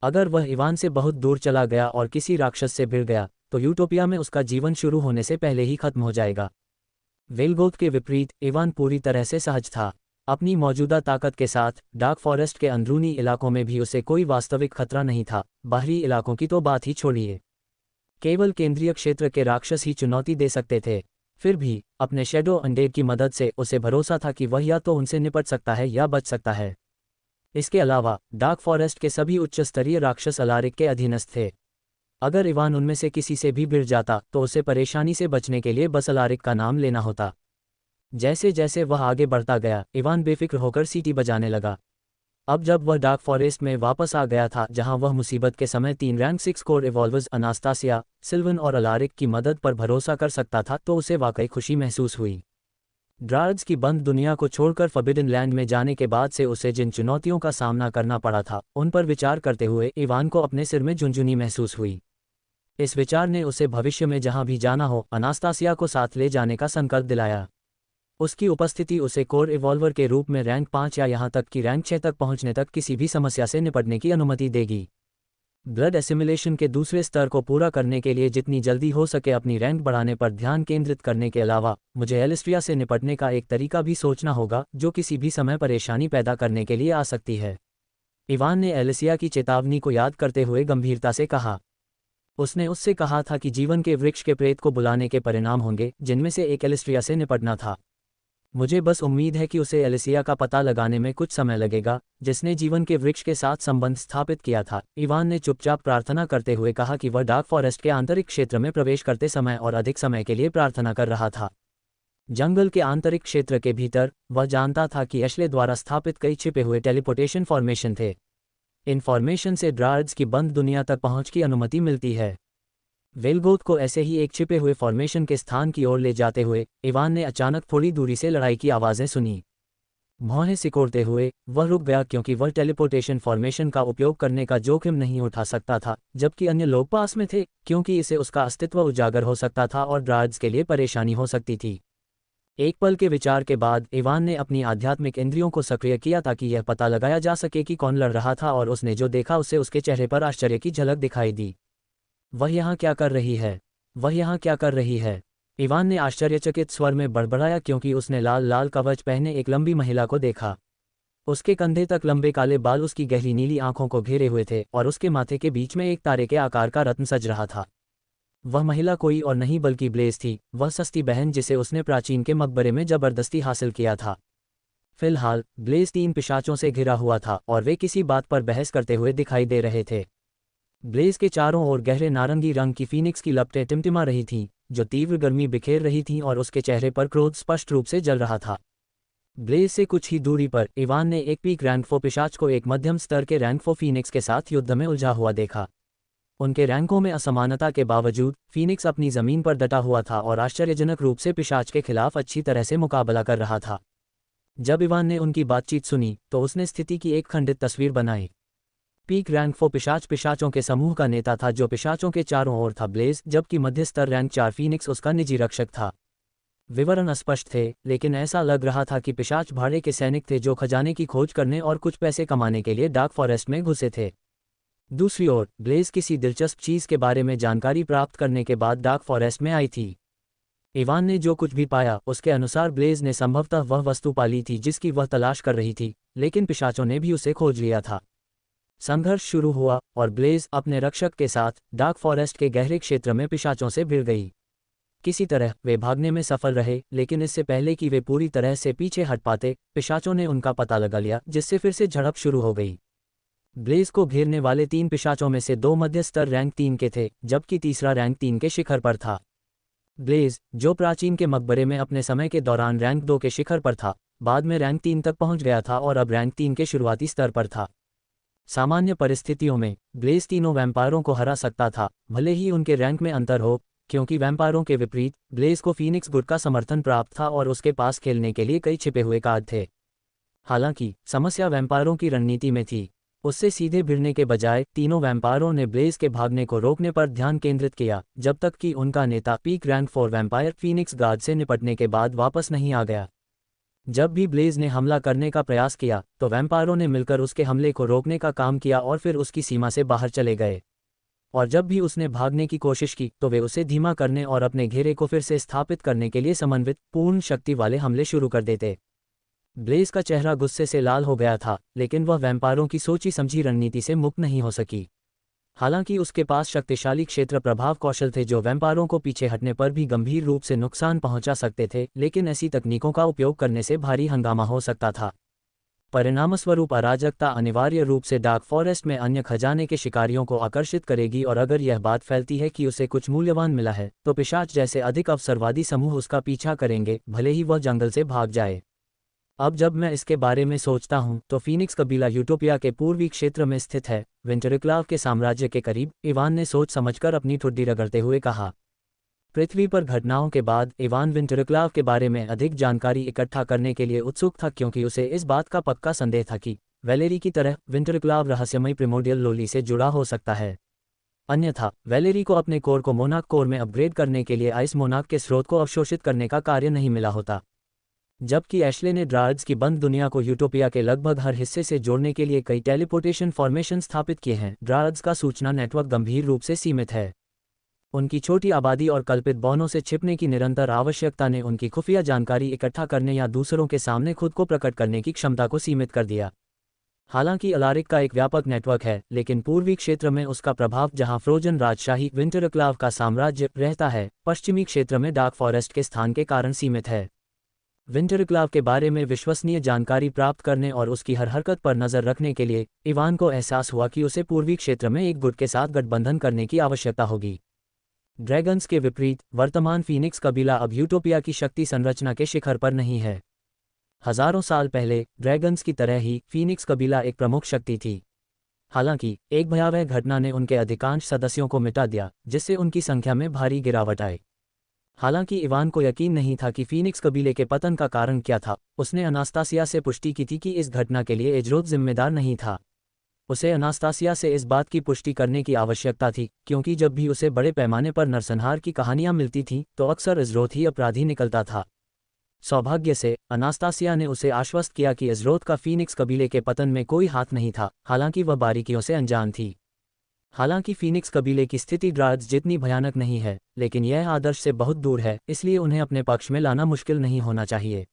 अगर वह इवान से बहुत दूर चला गया और किसी राक्षस से भिड़ गया तो यूटोपिया में उसका जीवन शुरू होने से पहले ही खत्म हो जाएगा। वेलगोथ के विपरीत इवान पूरी तरह से सहज था। अपनी मौजूदा ताकत के साथ डार्क फॉरेस्ट के अंदरूनी इलाकों में भी उसे कोई वास्तविक खतरा नहीं था, बाहरी इलाकों की तो बात ही छोड़िए। केवल केंद्रीय क्षेत्र के राक्षस ही चुनौती दे सकते थे। फिर भी अपने शैडो अंडेर की मदद से उसे भरोसा था कि वह या तो उनसे निपट सकता है या बच सकता है। इसके अलावा डार्क फॉरेस्ट के सभी उच्च स्तरीय राक्षस अलारिक के अधीनस्थ थे। अगर इवान उनमें से किसी से भी भिड़ जाता तो उसे परेशानी से बचने के लिए बस अलारिक का नाम लेना होता। जैसे जैसे वह आगे बढ़ता गया इवान बेफिक्र होकर सीटी बजाने लगा। अब जब वह डार्क फॉरेस्ट में वापस आ गया था जहां वह मुसीबत के समय 3 रैंक 6 कोर रिवॉल्वर्स अनास्तासिया, सिल्वन और अलारिक की मदद पर भरोसा कर सकता था, तो उसे वाकई खुशी महसूस हुई। ड्रार्ड्स की बंद दुनिया को छोड़कर फॉरबिडन लैंड में जाने के बाद से उसे जिन चुनौतियों का सामना करना पड़ा था उन पर विचार करते हुए इवान को अपने सिर में झुनझुनी महसूस हुई। इस विचार ने उसे भविष्य में जहां भी जाना हो अनास्तासिया को साथ ले जाने का संकल्प दिलाया। उसकी उपस्थिति उसे कोर रिवॉल्वर के रूप में रैंक 5 या यहां तक कि रैंक 6 तक पहुंचने तक किसी भी समस्या से निपटने की अनुमति देगी। ब्लड एसिमिलेशन के दूसरे स्तर को पूरा करने के लिए जितनी जल्दी हो सके अपनी रैंक बढ़ाने पर ध्यान केंद्रित करने के अलावा मुझे एलिस्ट्रिया से निपटने का एक तरीका भी सोचना होगा जो किसी भी समय परेशानी पैदा करने के लिए आ सकती है। इवान ने एलिसिया की चेतावनी को याद करते हुए गंभीरता से कहा। उसने उससे कहा था कि जीवन के वृक्ष के प्रेत को बुलाने के परिणाम होंगे, जिनमें से एक एलिस्ट्रिया से निपटना था। मुझे बस उम्मीद है कि उसे एलिसिया का पता लगाने में कुछ समय लगेगा, जिसने जीवन के वृक्ष के साथ संबंध स्थापित किया था। इवान ने चुपचाप प्रार्थना करते हुए कहा कि वह डार्क फॉरेस्ट के आंतरिक क्षेत्र में प्रवेश करते समय और अधिक समय के लिए प्रार्थना कर रहा था। जंगल के आंतरिक क्षेत्र के भीतर वह जानता था कि एशले द्वारा स्थापित कई छिपे हुए टेलीपोर्टेशन फॉर्मेशन थे। इन फॉर्मेशन से ड्रार्ड्स की बंद दुनिया तक पहुंच की अनुमति मिलती है। वेलगोथ को ऐसे ही एक छिपे हुए फॉर्मेशन के स्थान की ओर ले जाते हुए इवान ने अचानक थोड़ी दूरी से लड़ाई की आवाज़ें सुनी। भौहें सिकोड़ते हुए वह रुक गया क्योंकि वह टेलीपोर्टेशन फॉर्मेशन का उपयोग करने का जोखिम नहीं उठा सकता था, जबकि अन्य लोग पास में थे, क्योंकि इसे उसका अस्तित्व उजागर हो सकता था और ड्रार्ड्स के लिए परेशानी हो सकती थी। एक पल के विचार के बाद इवान ने अपनी आध्यात्मिक इंद्रियों को सक्रिय किया ताकि यह पता लगाया जा सके कि कौन लड़ रहा था, और उसने जो देखा उसे उसके चेहरे पर आश्चर्य की झलक दिखाई दी। वह यहाँ क्या कर रही है? वह यहाँ क्या कर रही है? इवान ने आश्चर्यचकित स्वर में बड़बड़ाया क्योंकि उसने लाल लाल कवच पहने एक लंबी महिला को देखा। उसके कंधे तक लंबे काले बाल उसकी गहरी नीली आंखों को घेरे हुए थे और उसके माथे के बीच में एक तारे के आकार का रत्न सज रहा था। वह महिला कोई और नहीं बल्कि ब्लेज थी, वह सस्ती बहन जिसे उसने प्राचीन के मकबरे में जबरदस्ती हासिल किया था। फिलहाल ब्लेज 3 पिशाचों से घिरा हुआ था और वे किसी बात पर बहस करते हुए दिखाई दे रहे थे। ब्लेज के चारों ओर गहरे नारंगी रंग की फीनिक्स की लपटें टिमटिमा रही थीं, जो तीव्र गर्मी बिखेर रही थीं, और उसके चेहरे पर क्रोध स्पष्ट रूप से जल रहा था। ब्लेज से कुछ ही दूरी पर इवान ने एक पीक रैंक 4 पिशाच को एक मध्यम स्तर के रैंक 4 फीनिक्स के साथ युद्ध में उलझा हुआ देखा। उनके रैंकों में असमानता के बावजूद फीनिक्स अपनी जमीन पर डटा हुआ था और आश्चर्यजनक रूप से पिशाच के खिलाफ अच्छी तरह से मुकाबला कर रहा था। जब इवान ने उनकी बातचीत सुनी तो उसने स्थिति की एक खंडित तस्वीर बनाई। पीक रैंक 4 पिशाच पिशाचों के समूह का नेता था जो पिशाचों के चारों ओर था ब्लेज, जबकि मध्य स्तर रैंक 4 फीनिक्स उसका निजी रक्षक था। विवरण अस्पष्ट थे, लेकिन ऐसा लग रहा था कि पिशाच भाड़े के सैनिक थे जो खजाने की खोज करने और कुछ पैसे कमाने के लिए डार्क फॉरेस्ट में घुसे थे। दूसरी ओर ब्लेज किसी दिलचस्प चीज के बारे में जानकारी प्राप्त करने के बाद डार्क फॉरेस्ट में आई थी। इवान ने जो कुछ भी पाया उसके अनुसार ब्लेज ने संभवतः वह वस्तु पाली थी जिसकी वह तलाश कर रही थी, लेकिन पिशाचों ने भी उसे खोज लिया था। संघर्ष शुरू हुआ और ब्लेज अपने रक्षक के साथ डार्क फॉरेस्ट के गहरे क्षेत्र में पिशाचों से भिड़ गई। किसी तरह वे भागने में सफल रहे, लेकिन इससे पहले कि वे पूरी तरह से पीछे हट पाते, पिशाचों ने उनका पता लगा लिया, जिससे फिर से झड़प शुरू हो गई। ब्लेज को घेरने वाले 3 पिशाचों में से 2 मध्य स्तर रैंक 3 के थे, जबकि तीसरा रैंक 3 के शिखर पर था। ब्लेज, जो प्राचीन के मकबरे में अपने समय के दौरान रैंक 2 के शिखर पर था, बाद में रैंक 3 तक पहुंच गया था और अब रैंक 3 के शुरुआती स्तर पर था। सामान्य परिस्थितियों में ब्लेज तीनों वैम्पायरों को हरा सकता था, भले ही उनके रैंक में अंतर हो, क्योंकि वैम्पायरों के विपरीत ब्लेज को फीनिक्स गुड का समर्थन प्राप्त था और उसके पास खेलने के लिए कई छिपे हुए कार्ड थे। हालांकि समस्या वैम्पायरों की रणनीति में थी। उससे सीधे भिड़ने के बजाय तीनों वैम्पायरों ने ब्लेज के भागने को रोकने पर ध्यान केंद्रित किया, जब तक कि उनका नेता peak rank 4 vampire Phoenix guard से निपटने के बाद वापस नहीं आ गया। जब भी ब्लेज ने हमला करने का प्रयास किया तो वैम्पायरों ने मिलकर उसके हमले को रोकने का काम किया और फिर उसकी सीमा से बाहर चले गए। और जब भी उसने भागने की कोशिश की तो वे उसे धीमा करने और अपने घेरे को फिर से स्थापित करने के लिए समन्वित पूर्ण शक्ति वाले हमले शुरू कर देते। ब्लेज का चेहरा गुस्से से लाल हो गया था, लेकिन वह वैम्पायरों की सोची समझी रणनीति से मुक्त नहीं हो सकी। हालांकि उसके पास शक्तिशाली क्षेत्र प्रभाव कौशल थे जो वैम्पायरों को पीछे हटने पर भी गंभीर रूप से नुकसान पहुंचा सकते थे, लेकिन ऐसी तकनीकों का उपयोग करने से भारी हंगामा हो सकता था। परिणामस्वरूप अराजकता अनिवार्य रूप से डार्क फॉरेस्ट में अन्य खजाने के शिकारियों को आकर्षित करेगी, और अगर यह बात फैलती है कि उसे कुछ मूल्यवान मिला है तो पिशाच जैसे अधिक अवसरवादी समूह उसका पीछा करेंगे, भले ही वह जंगल से भाग जाए। अब जब मैं इसके बारे में सोचता हूं तो फीनिक्स कबीला यूटोपिया के पूर्वी क्षेत्र में स्थित है, विंटरक्लाव के साम्राज्य के करीब, इवान ने सोच समझकर अपनी ठुड्डी रगड़ते हुए कहा। पृथ्वी पर घटनाओं के बाद इवान विंटरक्लाव के बारे में अधिक जानकारी इकट्ठा करने के लिए उत्सुक था, क्योंकि उसे इस बात का पक्का संदेह था कि वैलेरी की तरह विंटरक्लाव रहस्यमयी प्रिमोडियल लोली से जुड़ा हो सकता है। अन्यथा वैलेरी को अपने कोर को मोनाक कोर में अपग्रेड करने के लिए आइस मोनाक के स्रोत को अवशोषित करने का कार्य नहीं मिला होता। जबकि एशले ने ड्रार्ड्स की बंद दुनिया को यूटोपिया के लगभग हर हिस्से से जोड़ने के लिए कई टेलीपोर्टेशन फॉर्मेशन स्थापित किए हैं, ड्रार्ड्स का सूचना नेटवर्क गंभीर रूप से सीमित है। उनकी छोटी आबादी और कल्पित बौनों से छिपने की निरंतर आवश्यकता ने उनकी खुफिया जानकारी इकट्ठा करने या दूसरों के सामने खुद को प्रकट करने की क्षमता को सीमित कर दिया। हालांकि अलारिक का एक व्यापक नेटवर्क है, लेकिन पूर्वी क्षेत्र में उसका प्रभाव, जहां फ्रोजन राजशाही विंटरक्लाव का साम्राज्य रहता है, पश्चिमी क्षेत्र में डार्क फॉरेस्ट के स्थान के कारण सीमित है। विंटरक्लाव के बारे में विश्वसनीय जानकारी प्राप्त करने और उसकी हर हरकत पर नजर रखने के लिए इवान को एहसास हुआ कि उसे पूर्वी क्षेत्र में एक गुट के साथ गठबंधन करने की आवश्यकता होगी। ड्रैगन्स के विपरीत वर्तमान फीनिक्स कबीला अब यूटोपिया की शक्ति संरचना के शिखर पर नहीं है। हजारों साल पहले ड्रैगन्स की तरह ही फीनिक्स कबीला एक प्रमुख शक्ति थी। हालांकि एक भयावह घटना ने उनके अधिकांश सदस्यों को मिटा दिया, जिससे उनकी संख्या में भारी गिरावट आई। हालांकि इवान को यकीन नहीं था कि फीनिक्स कबीले के पतन का कारण क्या था। उसने अनास्तासिया से पुष्टि की थी कि इस घटना के लिए एजरोथ जिम्मेदार नहीं था। उसे अनास्तासिया से इस बात की पुष्टि करने की आवश्यकता थी, क्योंकि जब भी उसे बड़े पैमाने पर नरसंहार की कहानियां मिलती थीं तो अक्सर एजरोथ ही अपराधी निकलता था। सौभाग्य से अनास्तासिया ने उसे आश्वस्त किया कि एजरोथ का फीनिक्स कबीले के पतन में कोई हाथ नहीं था, हालांकि वह बारीकियों से अनजान थी। हालांकि फीनिक्स कबीले की स्थिति ड्रार्ड्स जितनी भयानक नहीं है, लेकिन यह आदर्श से बहुत दूर है, इसलिए उन्हें अपने पक्ष में लाना मुश्किल नहीं होना चाहिए।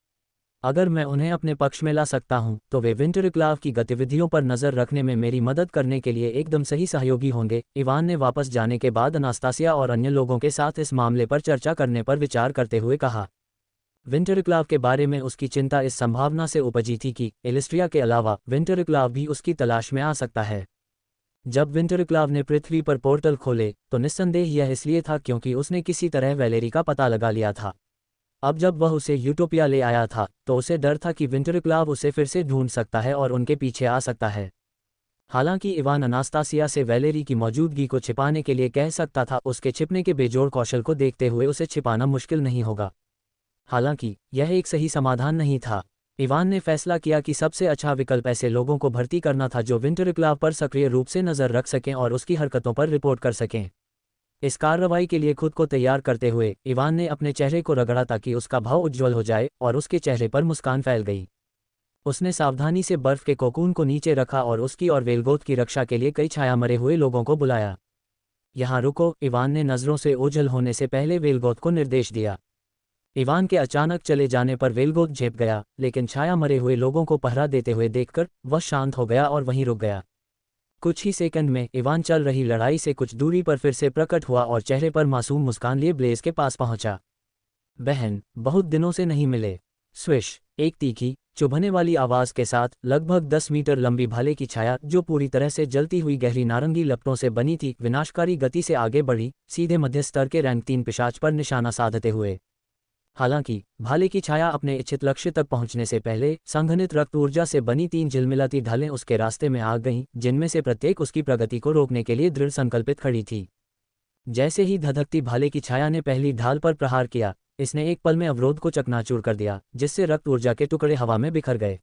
अगर मैं उन्हें अपने पक्ष में ला सकता हूं तो वे विंटरक्लाव की गतिविधियों पर नजर रखने में मेरी मदद करने के लिए एकदम सही सहयोगी होंगे। इवान ने वापस जाने के बाद अनास्तासिया और अन्य लोगों के साथ इस मामले पर चर्चा करने पर विचार करते हुए कहा। विंटरक्लाव के बारे में उसकी चिंता इस संभावना से उपजी थी कि एलिस्ट्रिया के अलावा विंटरक्लाव भी उसकी तलाश में आ सकता है। जब विंटरक्लाव ने पृथ्वी पर पोर्टल खोले तो निस्संदेह यह इसलिए था क्योंकि उसने किसी तरह वैलेरी का पता लगा लिया था। अब जब वह उसे यूटोपिया ले आया था तो उसे डर था कि विंटरक्लाव उसे फिर से ढूंढ सकता है और उनके पीछे आ सकता है। हालांकि इवान अनास्तासिया से वैलेरी की मौजूदगी को छिपाने के लिए कह सकता था, उसके छिपने के बेजोड़ कौशल को देखते हुए उसे छिपाना मुश्किल नहीं होगा। हालांकि यह एक सही समाधान नहीं था। इवान ने फैसला किया कि सबसे अच्छा विकल्प ऐसे लोगों को भर्ती करना था जो विंटरक्लाव पर सक्रिय रूप से नजर रख सकें और उसकी हरकतों पर रिपोर्ट कर सकें। इस कार्रवाई के लिए खुद को तैयार करते हुए इवान ने अपने चेहरे को रगड़ा ताकि उसका भाव उज्ज्वल हो जाए और उसके चेहरे पर मुस्कान फैल गई। उसने सावधानी से बर्फ के कोकून को नीचे रखा और उसकी और वेलगोथ की रक्षा के लिए कई छाया मरे हुए लोगों को बुलाया। यहाँ रुको, इवान ने नज़रों से ओझल होने से पहले वेलगोथ को निर्देश दिया। इवान के अचानक चले जाने पर वेलगोथ झेप गया, लेकिन छाया मरे हुए लोगों को पहरा देते हुए देखकर वह शांत हो गया और वहीं रुक गया। कुछ ही सेकंड में इवान चल रही लड़ाई से कुछ दूरी पर फिर से प्रकट हुआ और चेहरे पर मासूम मुस्कान लिए ब्लेज के पास पहुंचा। बहन, बहुत दिनों से नहीं मिले। स्विश, एक तीखी चुभने वाली आवाज के साथ लगभग 10 मीटर लंबी भाले की छाया जो पूरी तरह से जलती हुई गहरी नारंगी लपटों से बनी थी विनाशकारी गति से आगे बढ़ी, सीधे मध्य स्तर के रैंक 3 पिशाच पर निशाना साधते हुए। हालांकि भाले की छाया अपने इच्छित लक्ष्य तक पहुंचने से पहले संघनित रक्त ऊर्जा से बनी 3 झिलमिलाती ढालें उसके रास्ते में आ गईं, जिनमें से प्रत्येक उसकी प्रगति को रोकने के लिए दृढ़ संकल्पित खड़ी थी। जैसे ही धधकती भाले की छाया ने पहली ढाल पर प्रहार किया, इसने एक पल में अवरोध को चकनाचूर कर दिया, जिससे रक्त ऊर्जा के टुकड़े हवा में बिखर गए।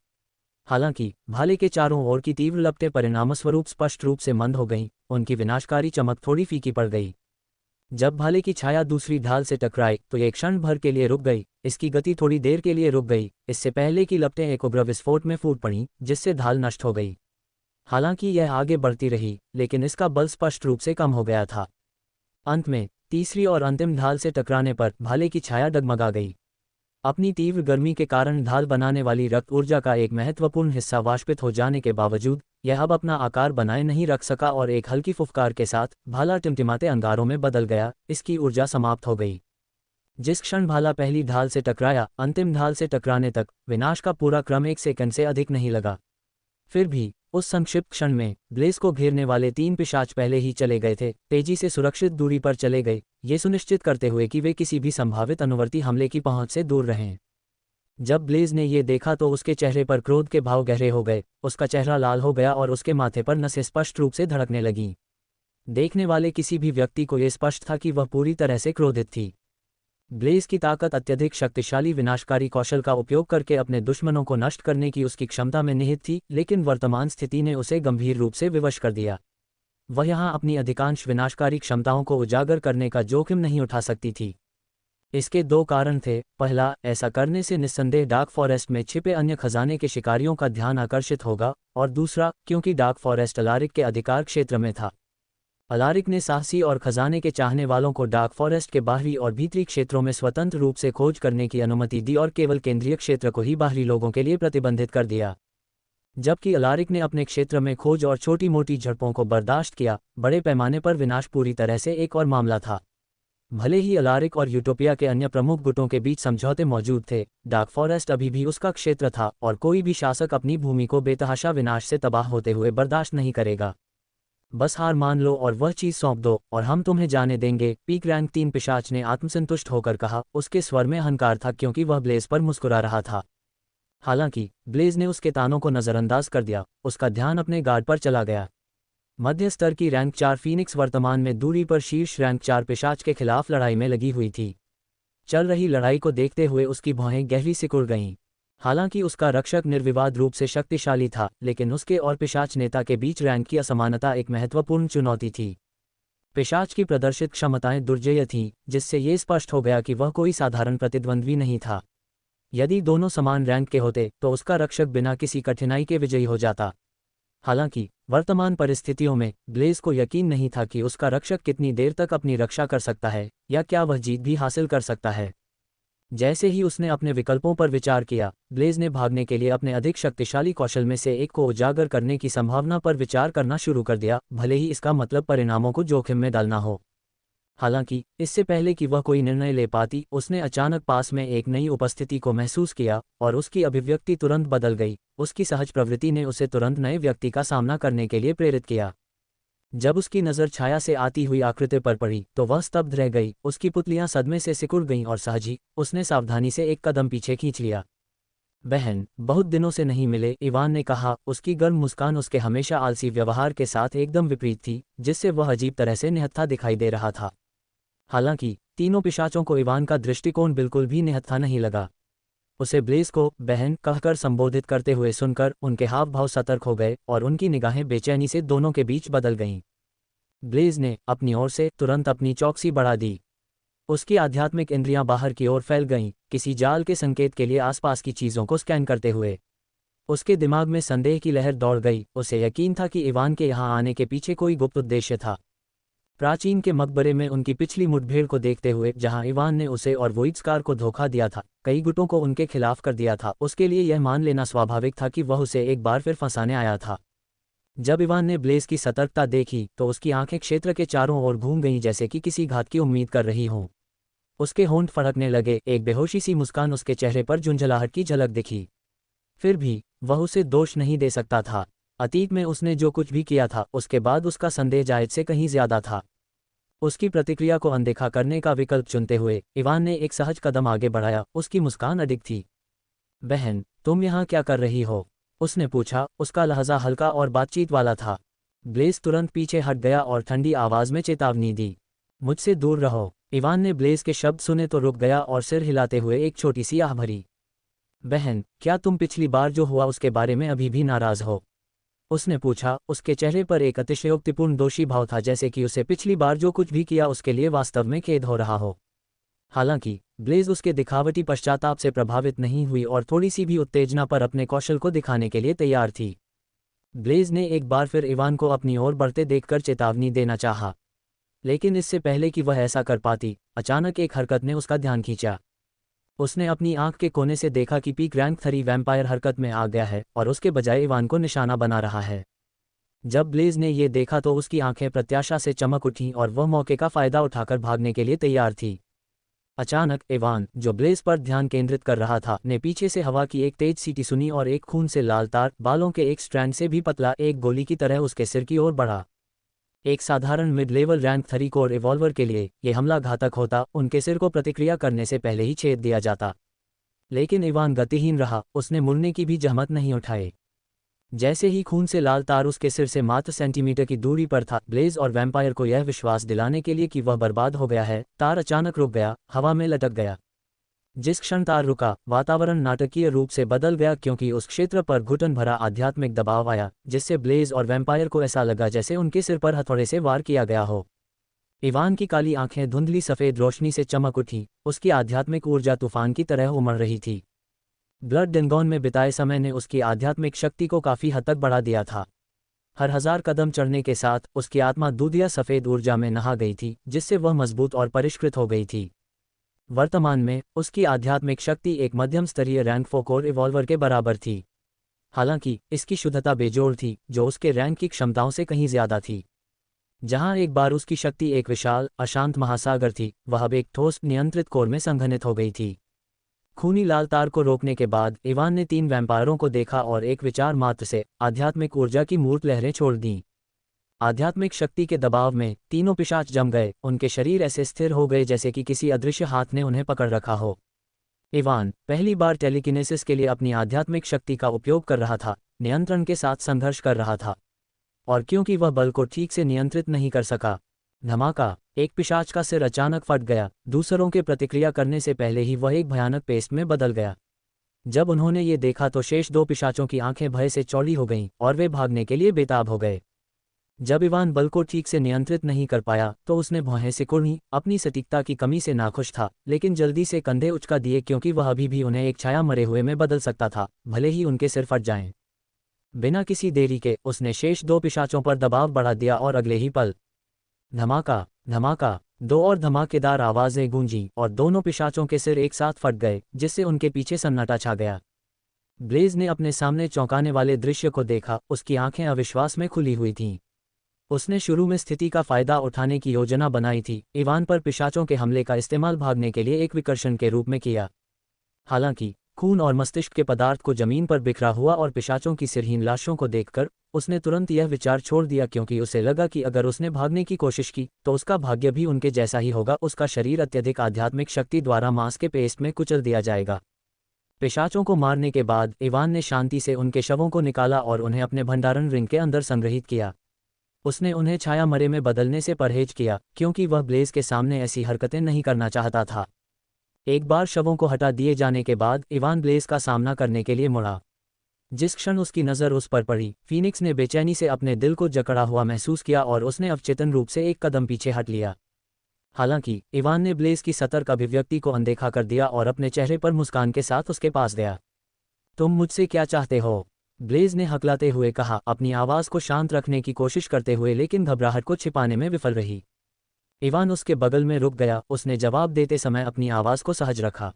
हालांकि भाले के चारों ओर की तीव्र लपटें परिणामस्वरूप स्पष्ट रूप से मंद हो गईं, उनकी विनाशकारी चमक थोड़ी फीकी पड़ गई। जब भाले की छाया दूसरी ढाल से टकराई तो एक क्षण भर के लिए रुक गई, इसकी गति थोड़ी देर के लिए रुक गई, इससे पहले कि लपटें एक उग्र विस्फोट में फूट पड़ीं, जिससे ढाल नष्ट हो गई। हालांकि यह आगे बढ़ती रही, लेकिन इसका बल स्पष्ट रूप से कम हो गया था। अंत में तीसरी और अंतिम ढाल से टकराने पर भाले की छाया डगमगा गई। अपनी तीव्र गर्मी के कारण ढाल बनाने वाली रक्त ऊर्जा का एक महत्वपूर्ण हिस्सा वाष्पित हो जाने के बावजूद यह अब अपना आकार बनाए नहीं रख सका और एक हल्की फुफकार के साथ भाला टिमटिमाते अंगारों में बदल गया, इसकी ऊर्जा समाप्त हो गई। जिस क्षण भाला पहली ढाल से टकराया, अंतिम ढाल से टकराने तक विनाश का पूरा क्रम 1 सेकंड से अधिक नहीं लगा। फिर भी उस संक्षिप्त क्षण में ब्लेज को घेरने वाले 3 पिशाच पहले ही चले गए थे, तेजी से सुरक्षित दूरी पर चले गए, ये सुनिश्चित करते हुए कि वे किसी भी संभावित अनुवर्ती हमले की पहुंच से दूर रहें। जब ब्लेज ने ये देखा तो उसके चेहरे पर क्रोध के भाव गहरे हो गए, उसका चेहरा लाल हो गया और उसके माथे पर नसें स्पष्ट रूप से धड़कने लगीं। देखने वाले किसी भी व्यक्ति को यह स्पष्ट था कि वह पूरी तरह से क्रोधित थी। ब्लेज की ताकत अत्यधिक शक्तिशाली विनाशकारी कौशल का उपयोग करके अपने दुश्मनों को नष्ट करने की उसकी क्षमता में निहित थी, लेकिन वर्तमान स्थिति ने उसे गंभीर रूप से विवश कर दिया। वह यहाँ अपनी अधिकांश विनाशकारी क्षमताओं को उजागर करने का जोखिम नहीं उठा सकती थी। इसके 2 कारण थे। पहला, ऐसा करने से निस्संदेह डार्क फॉरेस्ट में छिपे अन्य खजाने के शिकारियों का ध्यान आकर्षित होगा, और दूसरा, क्योंकि डार्क फॉरेस्ट अलारिक के अधिकार क्षेत्र में था। अलारिक ने साहसी और खजाने के चाहने वालों को डार्क फॉरेस्ट के बाहरी और भीतरी क्षेत्रों में स्वतंत्र रूप से खोज करने की अनुमति दी और केवल केंद्रीय क्षेत्र को ही बाहरी लोगों के लिए प्रतिबंधित कर दिया। जबकि अलारिक ने अपने क्षेत्र में खोज और छोटी मोटी झड़पों को बर्दाश्त किया, बड़े पैमाने पर विनाश पूरी तरह से एक और मामला था। भले ही अलारिक और यूटोपिया के अन्य प्रमुख गुटों के बीच समझौते मौजूद थे, डार्क फॉरेस्ट अभी भी उसका क्षेत्र था और कोई भी शासक अपनी भूमि को बेतहाशा विनाश से तबाह होते हुए बर्दाश्त नहीं करेगा। बस हार मान लो और वह चीज सौंप दो और हम तुम्हें जाने देंगे, पीक रैंक 3 पिशाच ने आत्मसंतुष्ट होकर कहा। उसके स्वर में अहंकार था क्योंकि वह ब्लेज पर मुस्कुरा रहा था। हालांकि ब्लेज ने उसके तानों को नजरअंदाज कर दिया, उसका ध्यान अपने गार्ड पर चला गया। मध्य स्तर की रैंक 4 फीनिक्स वर्तमान में दूरी पर शीर्ष रैंक 4 पिशाच के खिलाफ लड़ाई में लगी हुई थी। चल रही लड़ाई को देखते हुए उसकी भौहें गहरी सिकुड़ गईं। हालांकि उसका रक्षक निर्विवाद रूप से शक्तिशाली था, लेकिन उसके और पिशाच नेता के बीच रैंक की असमानता एक महत्वपूर्ण चुनौती थी। पिशाच की प्रदर्शित क्षमताएं दुर्जेय थीं, जिससे ये स्पष्ट हो गया कि वह कोई साधारण प्रतिद्वंद्वी नहीं था। यदि दोनों समान रैंक के होते तो उसका रक्षक बिना किसी कठिनाई के विजयी हो जाता। हालांकि वर्तमान परिस्थितियों में ब्लेज को यकीन नहीं था कि उसका रक्षक कितनी देर तक अपनी रक्षा कर सकता है, या क्या वह जीत भी हासिल कर सकता है। जैसे ही उसने अपने विकल्पों पर विचार किया, ब्लेज ने भागने के लिए अपने अधिक शक्तिशाली कौशल में से एक को उजागर करने की संभावना पर विचार करना शुरू कर दिया, भले ही इसका मतलब परिणामों को जोखिम में डालना हो। हालांकि इससे पहले कि वह कोई निर्णय ले पाती, उसने अचानक पास में एक नई उपस्थिति को महसूस किया और उसकी अभिव्यक्ति तुरंत बदल गई। उसकी सहज प्रवृत्ति ने उसे तुरंत नए व्यक्ति का सामना करने के लिए प्रेरित किया। जब उसकी नज़र छाया से आती हुई आकृति पर पड़ी तो वह स्तब्ध रह गई, उसकी पुतलियां सदमे से सिकुड़ गईं और सहज ही उसने सावधानी से एक कदम पीछे खींच लिया। बहन, बहुत दिनों से नहीं मिले, इवान ने कहा। उसकी गर्म मुस्कान उसके हमेशा आलसी व्यवहार के साथ एकदम विपरीत थी, जिससे वह अजीब तरह से निहत्था दिखाई दे रहा था। हालांकि तीनों पिशाचों को इवान का दृष्टिकोण बिल्कुल भी निहत्था नहीं लगा। उसे ब्लेज को बहन कहकर संबोधित करते हुए सुनकर उनके हाव भाव सतर्क हो गए और उनकी निगाहें बेचैनी से दोनों के बीच बदल गईं। ब्लेज ने अपनी ओर से तुरंत अपनी चौकसी बढ़ा दी। उसकी आध्यात्मिक इंद्रियां बाहर की ओर फैल गईं, किसी जाल के संकेत के लिए आसपास की चीज़ों को स्कैन करते हुए। उसके दिमाग में संदेह की लहर दौड़ गई, उसे यकीन था कि इवान के यहाँ आने के पीछे कोई गुप्त उद्देश्य था। प्राचीन के मकबरे में उनकी पिछली मुठभेड़ को देखते हुए, जहां इवान ने उसे और वोइट्सकार को धोखा दिया था, कई गुटों को उनके खिलाफ कर दिया था, उसके लिए यह मान लेना स्वाभाविक था कि वह उसे एक बार फिर फंसाने आया था। जब इवान ने ब्लेज की सतर्कता देखी तो उसकी आंखें क्षेत्र के चारों ओर घूम गईं, जैसे कि किसी घात की उम्मीद कर रही हों। उसके होंठ फड़कने लगे, एक बेहोशी सी मुस्कान उसके चेहरे पर झुंझलाहट की झलक दिखी। फिर भी वह उसे दोष नहीं दे सकता था। अतीत में उसने जो कुछ भी किया था, उसके बाद उसका संदेह जायज से कहीं ज्यादा था। उसकी प्रतिक्रिया को अनदेखा करने का विकल्प चुनते हुए इवान ने एक सहज कदम आगे बढ़ाया। उसकी मुस्कान अडिग थी। बहन, तुम यहाँ क्या कर रही हो? उसने पूछा। उसका लहजा हल्का और बातचीत वाला था। ब्लेज तुरंत पीछे हट गया और ठंडी आवाज में चेतावनी दी, मुझसे दूर रहो। इवान ने ब्लेज के शब्द सुने तो रुक गया और सिर हिलाते हुए एक छोटी सी आह भरी। बहन, क्या तुम पिछली बार जो हुआ उसके बारे में अभी भी नाराज हो? उसने पूछा। उसके चेहरे पर एक अतिशयोक्तिपूर्ण दोषी भाव था, जैसे कि उसे पिछली बार जो कुछ भी किया उसके लिए वास्तव में खेद हो रहा हो। हालांकि ब्लेज उसके दिखावटी पश्चाताप से प्रभावित नहीं हुई और थोड़ी सी भी उत्तेजना पर अपने कौशल को दिखाने के लिए तैयार थी। ब्लेज ने एक बार फिर इवान को अपनी ओर बढ़ते देखकर चेतावनी देना चाहा, लेकिन इससे पहले कि वह ऐसा कर पाती, अचानक एक हरकत ने उसका ध्यान खींचा। उसने अपनी आंख के कोने से देखा कि पीक रैंक 3 वैम्पायर हरकत में आ गया है और उसके बजाय इवान को निशाना बना रहा है। जब ब्लेज ने ये देखा तो उसकी आंखें प्रत्याशा से चमक उठीं और वह मौके का फायदा उठाकर भागने के लिए तैयार थी। अचानक इवान, जो ब्लेज पर ध्यान केंद्रित कर रहा था, ने पीछे से हवा की एक तेज सीटी सुनी और एक खून से लाल तार, बालों के एक स्ट्रैंड से भी पतला, एक गोली की तरह उसके सिर की ओर बढ़ा। एक साधारण mid level rank 3 core revolver के लिए यह हमला घातक होता, उनके सिर को प्रतिक्रिया करने से पहले ही छेद दिया जाता। लेकिन इवान गतिहीन रहा, उसने मुड़ने की भी जहमत नहीं उठाई। जैसे ही खून से लाल तार उसके सिर से मात्र सेंटीमीटर की दूरी पर था, ब्लेज और वैम्पायर को यह विश्वास दिलाने के लिए कि वह बर्बाद हो गया है, तार अचानक रुक गया, हवा में लटक गया। जिस क्षण तार रुका, वातावरण नाटकीय रूप से बदल गया, क्योंकि उस क्षेत्र पर घुटन भरा आध्यात्मिक दबाव आया, जिससे ब्लेज और वैम्पायर को ऐसा लगा जैसे उनके सिर पर हथौड़े से वार किया गया हो। इवान की काली आंखें धुंधली सफ़ेद रोशनी से चमक उठी, उसकी आध्यात्मिक ऊर्जा तूफान की तरह उमड़ रही थी। ब्लड डेंगॉन में बिताए समय ने उसकी आध्यात्मिक शक्ति को काफ़ी हद तक बढ़ा दिया था। हर 1000 कदम चढ़ने के साथ उसकी आत्मा दूधिया सफ़ेद ऊर्जा में नहा गई थी, जिससे वह मजबूत और परिष्कृत हो गई थी। वर्तमान में उसकी आध्यात्मिक शक्ति एक मध्यम स्तरीय रैंक 4 कोर रिवॉल्वर के बराबर थी। हालांकि इसकी शुद्धता बेजोड़ थी, जो उसके रैंक की क्षमताओं से कहीं ज्यादा थी। जहां एक बार उसकी शक्ति एक विशाल अशांत महासागर थी, वह अब एक ठोस नियंत्रित कोर में संघनित हो गई थी। खूनी लाल तार को रोकने के बाद इवान ने 3 वैम्पायरों को देखा और एक विचार मात्र से आध्यात्मिक ऊर्जा की मूर्त लहरें छोड़ दीं। आध्यात्मिक शक्ति के दबाव में तीनों पिशाच जम गए, उनके शरीर ऐसे स्थिर हो गए जैसे कि किसी अदृश्य हाथ ने उन्हें पकड़ रखा हो। इवान पहली बार टेलीकिनेसिस के लिए अपनी आध्यात्मिक शक्ति का उपयोग कर रहा था, नियंत्रण के साथ संघर्ष कर रहा था, और क्योंकि वह बल को ठीक से नियंत्रित नहीं कर सका, धमाका, एक पिशाच का सिर अचानक फट गया। दूसरों के प्रतिक्रिया करने से पहले ही वह एक भयानक पेस्ट में बदल गया। जब उन्होंने ये देखा तो शेष 2 पिशाचों की आंखें भय से चौड़ी हो गईं और वे भागने के लिए बेताब हो गए। जब इवान बल को ठीक से नियंत्रित नहीं कर पाया तो उसने भौहें सिकुड़ी, अपनी सटीकता की कमी से नाखुश था, लेकिन जल्दी से कंधे उचका दिए, क्योंकि वह अभी भी उन्हें एक छाया मरे हुए में बदल सकता था, भले ही उनके सिर फट जाएं। बिना किसी देरी के उसने शेष 2 पिशाचों पर दबाव बढ़ा दिया और अगले ही पल धमाका, धमाका, 2 और धमाकेदार आवाजें गूंजी और दोनों पिशाचों के सिर एक साथ फट गए, जिससे उनके पीछे सन्नाटा छा गया। ब्लेज ने अपने सामने चौंकाने वाले दृश्य को देखा, उसकी आंखें अविश्वास में खुली हुई थीं। उसने शुरू में स्थिति का फायदा उठाने की योजना बनाई थी, इवान पर पिशाचों के हमले का इस्तेमाल भागने के लिए एक विकर्षण के रूप में किया। हालांकि खून और मस्तिष्क के पदार्थ को जमीन पर बिखरा हुआ और पिशाचों की सिरहीन लाशों को देखकर उसने तुरंत यह विचार छोड़ दिया, क्योंकि उसे लगा कि अगर उसने भागने की कोशिश की तो उसका भाग्य भी उनके जैसा ही होगा, उसका शरीर अत्यधिक आध्यात्मिक शक्ति द्वारा मांस के पेस्ट में कुचल दिया जाएगा। पिशाचों को मारने के बाद इवान ने शांति से उनके शवों को निकाला और उन्हें अपने भंडारण रिंग के अंदर संग्रहित किया। उसने उन्हें छाया मरे में बदलने से परहेज किया, क्योंकि वह ब्लेज के सामने ऐसी हरकतें नहीं करना चाहता था। एक बार शवों को हटा दिए जाने के बाद इवान ब्लेज का सामना करने के लिए मुड़ा। जिस क्षण उसकी नज़र उस पर पड़ी, फीनिक्स ने बेचैनी से अपने दिल को जकड़ा हुआ महसूस किया और उसने अवचेतन रूप से एक कदम पीछे हट लिया। हालांकि इवान ने ब्लेज की सतर्क अभिव्यक्ति को अनदेखा कर दिया और अपने चेहरे पर मुस्कान के साथ उसके पास गया। तुम मुझसे क्या चाहते हो? ब्लेज ने हकलाते हुए कहा, अपनी आवाज़ को शांत रखने की कोशिश करते हुए लेकिन घबराहट को छिपाने में विफल रही। इवान उसके बगल में रुक गया, उसने जवाब देते समय अपनी आवाज़ को सहज रखा।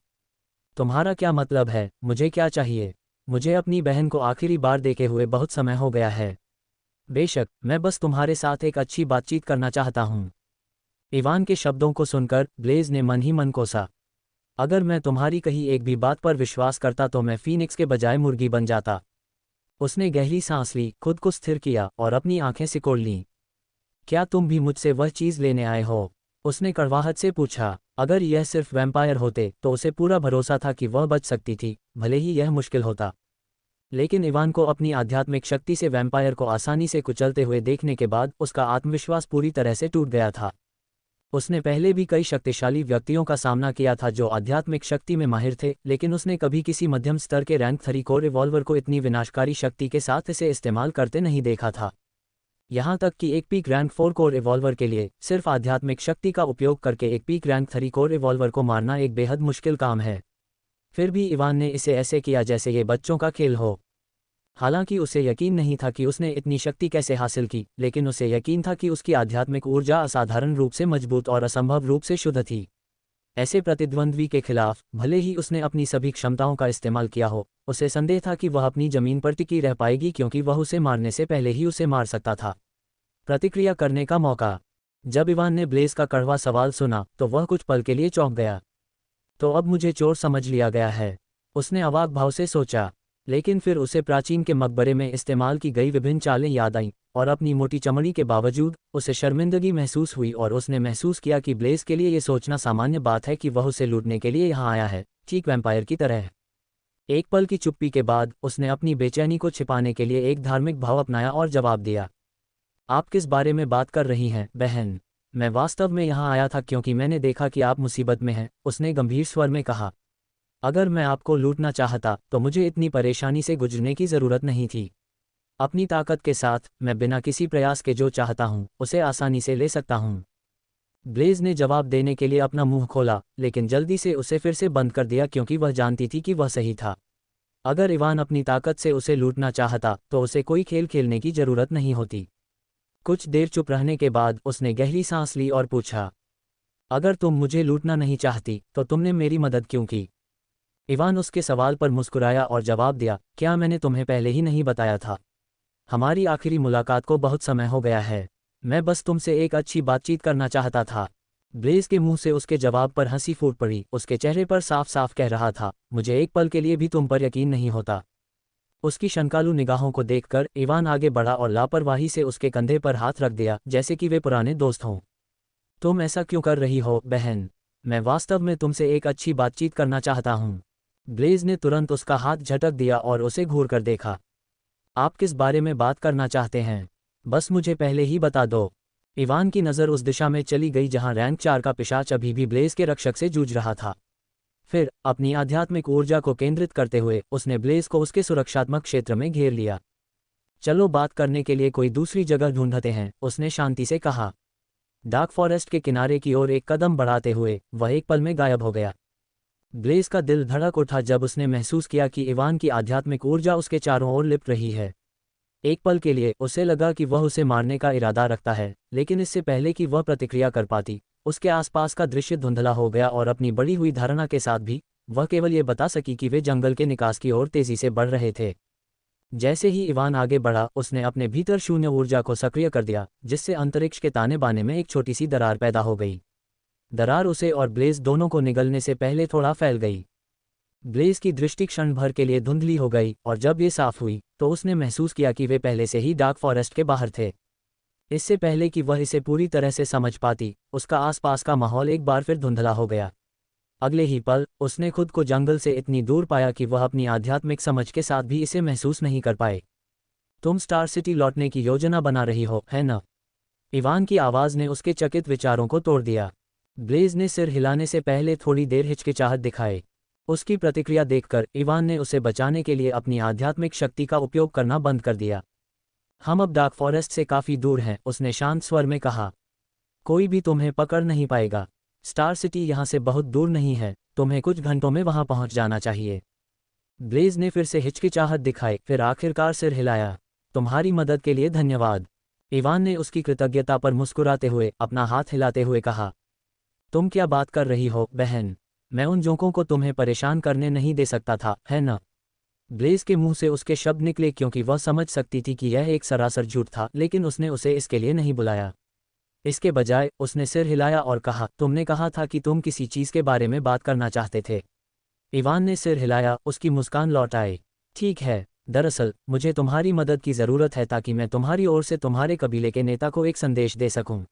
तुम्हारा क्या मतलब है? मुझे क्या चाहिए? मुझे अपनी बहन को आखिरी बार देखे हुए बहुत समय हो गया है। बेशक, मैं बस तुम्हारे साथ एक अच्छी बातचीत करना चाहता हूँ। इवान के शब्दों को सुनकर ब्लेज ने मन ही मन कोसा। अगर मैं तुम्हारी कही एक भी बात पर विश्वास करता तो मैं फीनिक्स के बजाय मुर्गी बन जाता। उसने गहरी सांस ली, खुद को स्थिर किया और अपनी आंखें सिकोड़ लीं। क्या तुम भी मुझसे वह चीज़ लेने आए हो? उसने कड़वाहट से पूछा। अगर यह सिर्फ वैम्पायर होते तो उसे पूरा भरोसा था कि वह बच सकती थी, भले ही यह मुश्किल होता। लेकिन इवान को अपनी आध्यात्मिक शक्ति से वैम्पायर को आसानी से कुचलते हुए देखने के बाद उसका आत्मविश्वास पूरी तरह से टूट गया था। उसने पहले भी कई शक्तिशाली व्यक्तियों का सामना किया था जो आध्यात्मिक शक्ति में माहिर थे, लेकिन उसने कभी किसी मध्यम स्तर के रैंक 3 कोर रिवॉल्वर को इतनी विनाशकारी शक्ति के साथ इसे इस्तेमाल करते नहीं देखा था। यहाँ तक कि एक पीक रैंक 4 कोर रिवॉल्वर के लिए सिर्फ आध्यात्मिक शक्ति का उपयोग करके एक पीक रैंक 3 कोर रिवॉल्वर को मारना एक बेहद मुश्किल काम है। फिर भी इवान ने इसे ऐसे किया जैसे ये बच्चों का खेल हो। हालांकि उसे यकीन नहीं था कि उसने इतनी शक्ति कैसे हासिल की, लेकिन उसे यकीन था कि उसकी आध्यात्मिक ऊर्जा असाधारण रूप से मजबूत और असंभव रूप से शुद्ध थी। ऐसे प्रतिद्वंद्वी के खिलाफ भले ही उसने अपनी सभी क्षमताओं का इस्तेमाल किया हो, उसे संदेह था कि वह अपनी जमीन पर टिकी रह पाएगी क्योंकि वह उसे मारने से पहले ही उसे मार सकता था। प्रतिक्रिया करने का मौका। जब इवान ने ब्लेज का कड़वा सवाल सुना तो वह कुछ पल के लिए चौंक गया। तो अब मुझे चोर समझ लिया गया है, उसने अवाक भाव से सोचा। लेकिन फिर उसे प्राचीन के मकबरे में इस्तेमाल की गई विभिन्न चालें याद आईं और अपनी मोटी चमड़ी के बावजूद उसे शर्मिंदगी महसूस हुई और उसने महसूस किया कि ब्लेज के लिए ये सोचना सामान्य बात है कि वह उसे लूटने के लिए यहाँ आया है, ठीक वैम्पायर की तरह। एक पल की चुप्पी के बाद उसने अपनी बेचैनी को छिपाने के लिए एक धार्मिक भाव अपनाया और जवाब दिया। आप किस बारे में बात कर रही हैं, बहन? मैं वास्तव में यहाँ आया था क्योंकि मैंने देखा कि आप मुसीबत में हैं, उसने गंभीर स्वर में कहा। अगर मैं आपको लूटना चाहता तो मुझे इतनी परेशानी से गुजरने की ज़रूरत नहीं थी। अपनी ताकत के साथ मैं बिना किसी प्रयास के जो चाहता हूँ उसे आसानी से ले सकता हूँ। ब्लेज ने जवाब देने के लिए अपना मुंह खोला, लेकिन जल्दी से उसे फिर से बंद कर दिया क्योंकि वह जानती थी कि वह सही था। अगर इवान अपनी ताकत से उसे लूटना चाहता तो उसे कोई खेल खेलने की ज़रूरत नहीं होती। कुछ देर चुप रहने के बाद उसने गहरी सांस ली और पूछा, अगर तुम मुझे लूटना नहीं चाहती तो तुमने मेरी मदद क्यों की? इवान उसके सवाल पर मुस्कुराया और जवाब दिया, क्या मैंने तुम्हें पहले ही नहीं बताया था? हमारी आखिरी मुलाकात को बहुत समय हो गया है। मैं बस तुमसे एक अच्छी बातचीत करना चाहता था। ब्लेज के मुंह से उसके जवाब पर हंसी फूट पड़ी, उसके चेहरे पर साफ साफ कह रहा था, मुझे एक पल के लिए भी तुम पर यकीन नहीं होता। उसकी शंकालु निगाहों को देखकर इवान आगे बढ़ा और लापरवाही से उसके कंधे पर हाथ रख दिया, जैसे कि वे पुराने दोस्त हों। तुम ऐसा क्यों कर रही हो, बहन? मैं वास्तव में तुमसे एक अच्छी बातचीत करना चाहता हूँ। ब्लेज ने तुरंत उसका हाथ झटक दिया और उसे घूर कर देखा। आप किस बारे में बात करना चाहते हैं? बस मुझे पहले ही बता दो। इवान की नज़र उस दिशा में चली गई जहां रैंक 4 का पिशाच अभी भी ब्लेज के रक्षक से जूझ रहा था। फिर अपनी आध्यात्मिक ऊर्जा को केंद्रित करते हुए उसने ब्लेज को उसके सुरक्षात्मक क्षेत्र में घेर लिया। चलो बात करने के लिए कोई दूसरी जगह ढूंढते हैं, उसने शांति से कहा। डार्क फॉरेस्ट के किनारे की ओर एक कदम बढ़ाते हुए वह एक पल में गायब हो गया। ब्लेज का दिल धड़क उठा जब उसने महसूस किया कि इवान की आध्यात्मिक ऊर्जा उसके चारों ओर लिपट रही है। एक पल के लिए उसे लगा कि वह उसे मारने का इरादा रखता है, लेकिन इससे पहले कि वह प्रतिक्रिया कर पाती, उसके आसपास का दृश्य धुंधला हो गया और अपनी बढ़ी हुई धारणा के साथ भी वह केवल ये बता सकी कि वे जंगल के निकास की ओर तेजी से बढ़ रहे थे। जैसे ही इवान आगे बढ़ा, उसने अपने भीतर शून्य ऊर्जा को सक्रिय कर दिया, जिससे अंतरिक्ष के ताने बाने में एक छोटी सी दरार पैदा हो गई। दरार उसे और ब्लेज दोनों को निगलने से पहले थोड़ा फैल गई। ब्लेज की दृष्टि क्षण भर के लिए धुंधली हो गई और जब ये साफ हुई तो उसने महसूस किया कि वे पहले से ही डार्क फॉरेस्ट के बाहर थे। इससे पहले कि वह इसे पूरी तरह से समझ पाती, उसका आसपास का माहौल एक बार फिर धुंधला हो गया। अगले ही पल उसने खुद को जंगल से इतनी दूर पाया कि वह अपनी आध्यात्मिक समझ के साथ भी इसे महसूस नहीं कर पाए। तुम स्टार सिटी लौटने की योजना बना रही हो, है न? इवान की आवाज़ ने उसके चकित विचारों को तोड़ दिया। ब्लेज ने सिर हिलाने से पहले थोड़ी देर हिचकिचाहट दिखाए। उसकी प्रतिक्रिया देखकर इवान ने उसे बचाने के लिए अपनी आध्यात्मिक शक्ति का उपयोग करना बंद कर दिया। हम अब डार्क फॉरेस्ट से काफ़ी दूर हैं, उसने शांत स्वर में कहा। कोई भी तुम्हें पकड़ नहीं पाएगा। स्टार सिटी यहाँ से बहुत दूर नहीं है, तुम्हें कुछ घंटों में वहाँ पहुँच जाना चाहिए। ब्लेज ने फिर से हिचकिचाहट दिखाई, फिर आखिरकार सिर हिलाया। तुम्हारी मदद के लिए धन्यवाद। इवान ने उसकी कृतज्ञता पर मुस्कुराते हुए अपना हाथ हिलाते हुए कहा। तुम क्या बात कर रही हो बहन? मैं उन जोंकों को तुम्हें परेशान करने नहीं दे सकता था, है न? ब्लेज के मुंह से उसके शब्द निकले क्योंकि वह समझ सकती थी कि यह एक सरासर झूठ था, लेकिन उसने उसे इसके लिए नहीं बुलाया। इसके बजाय उसने सिर हिलाया और कहा, तुमने कहा था कि तुम किसी चीज़ के बारे में बात करना चाहते थे। इवान ने सिर हिलाया, उसकी मुस्कान लौट आई। ठीक है, दरअसल मुझे तुम्हारी मदद की ज़रूरत है ताकि मैं तुम्हारी ओर से तुम्हारे कबीले के नेता को एक संदेश दे सकूं।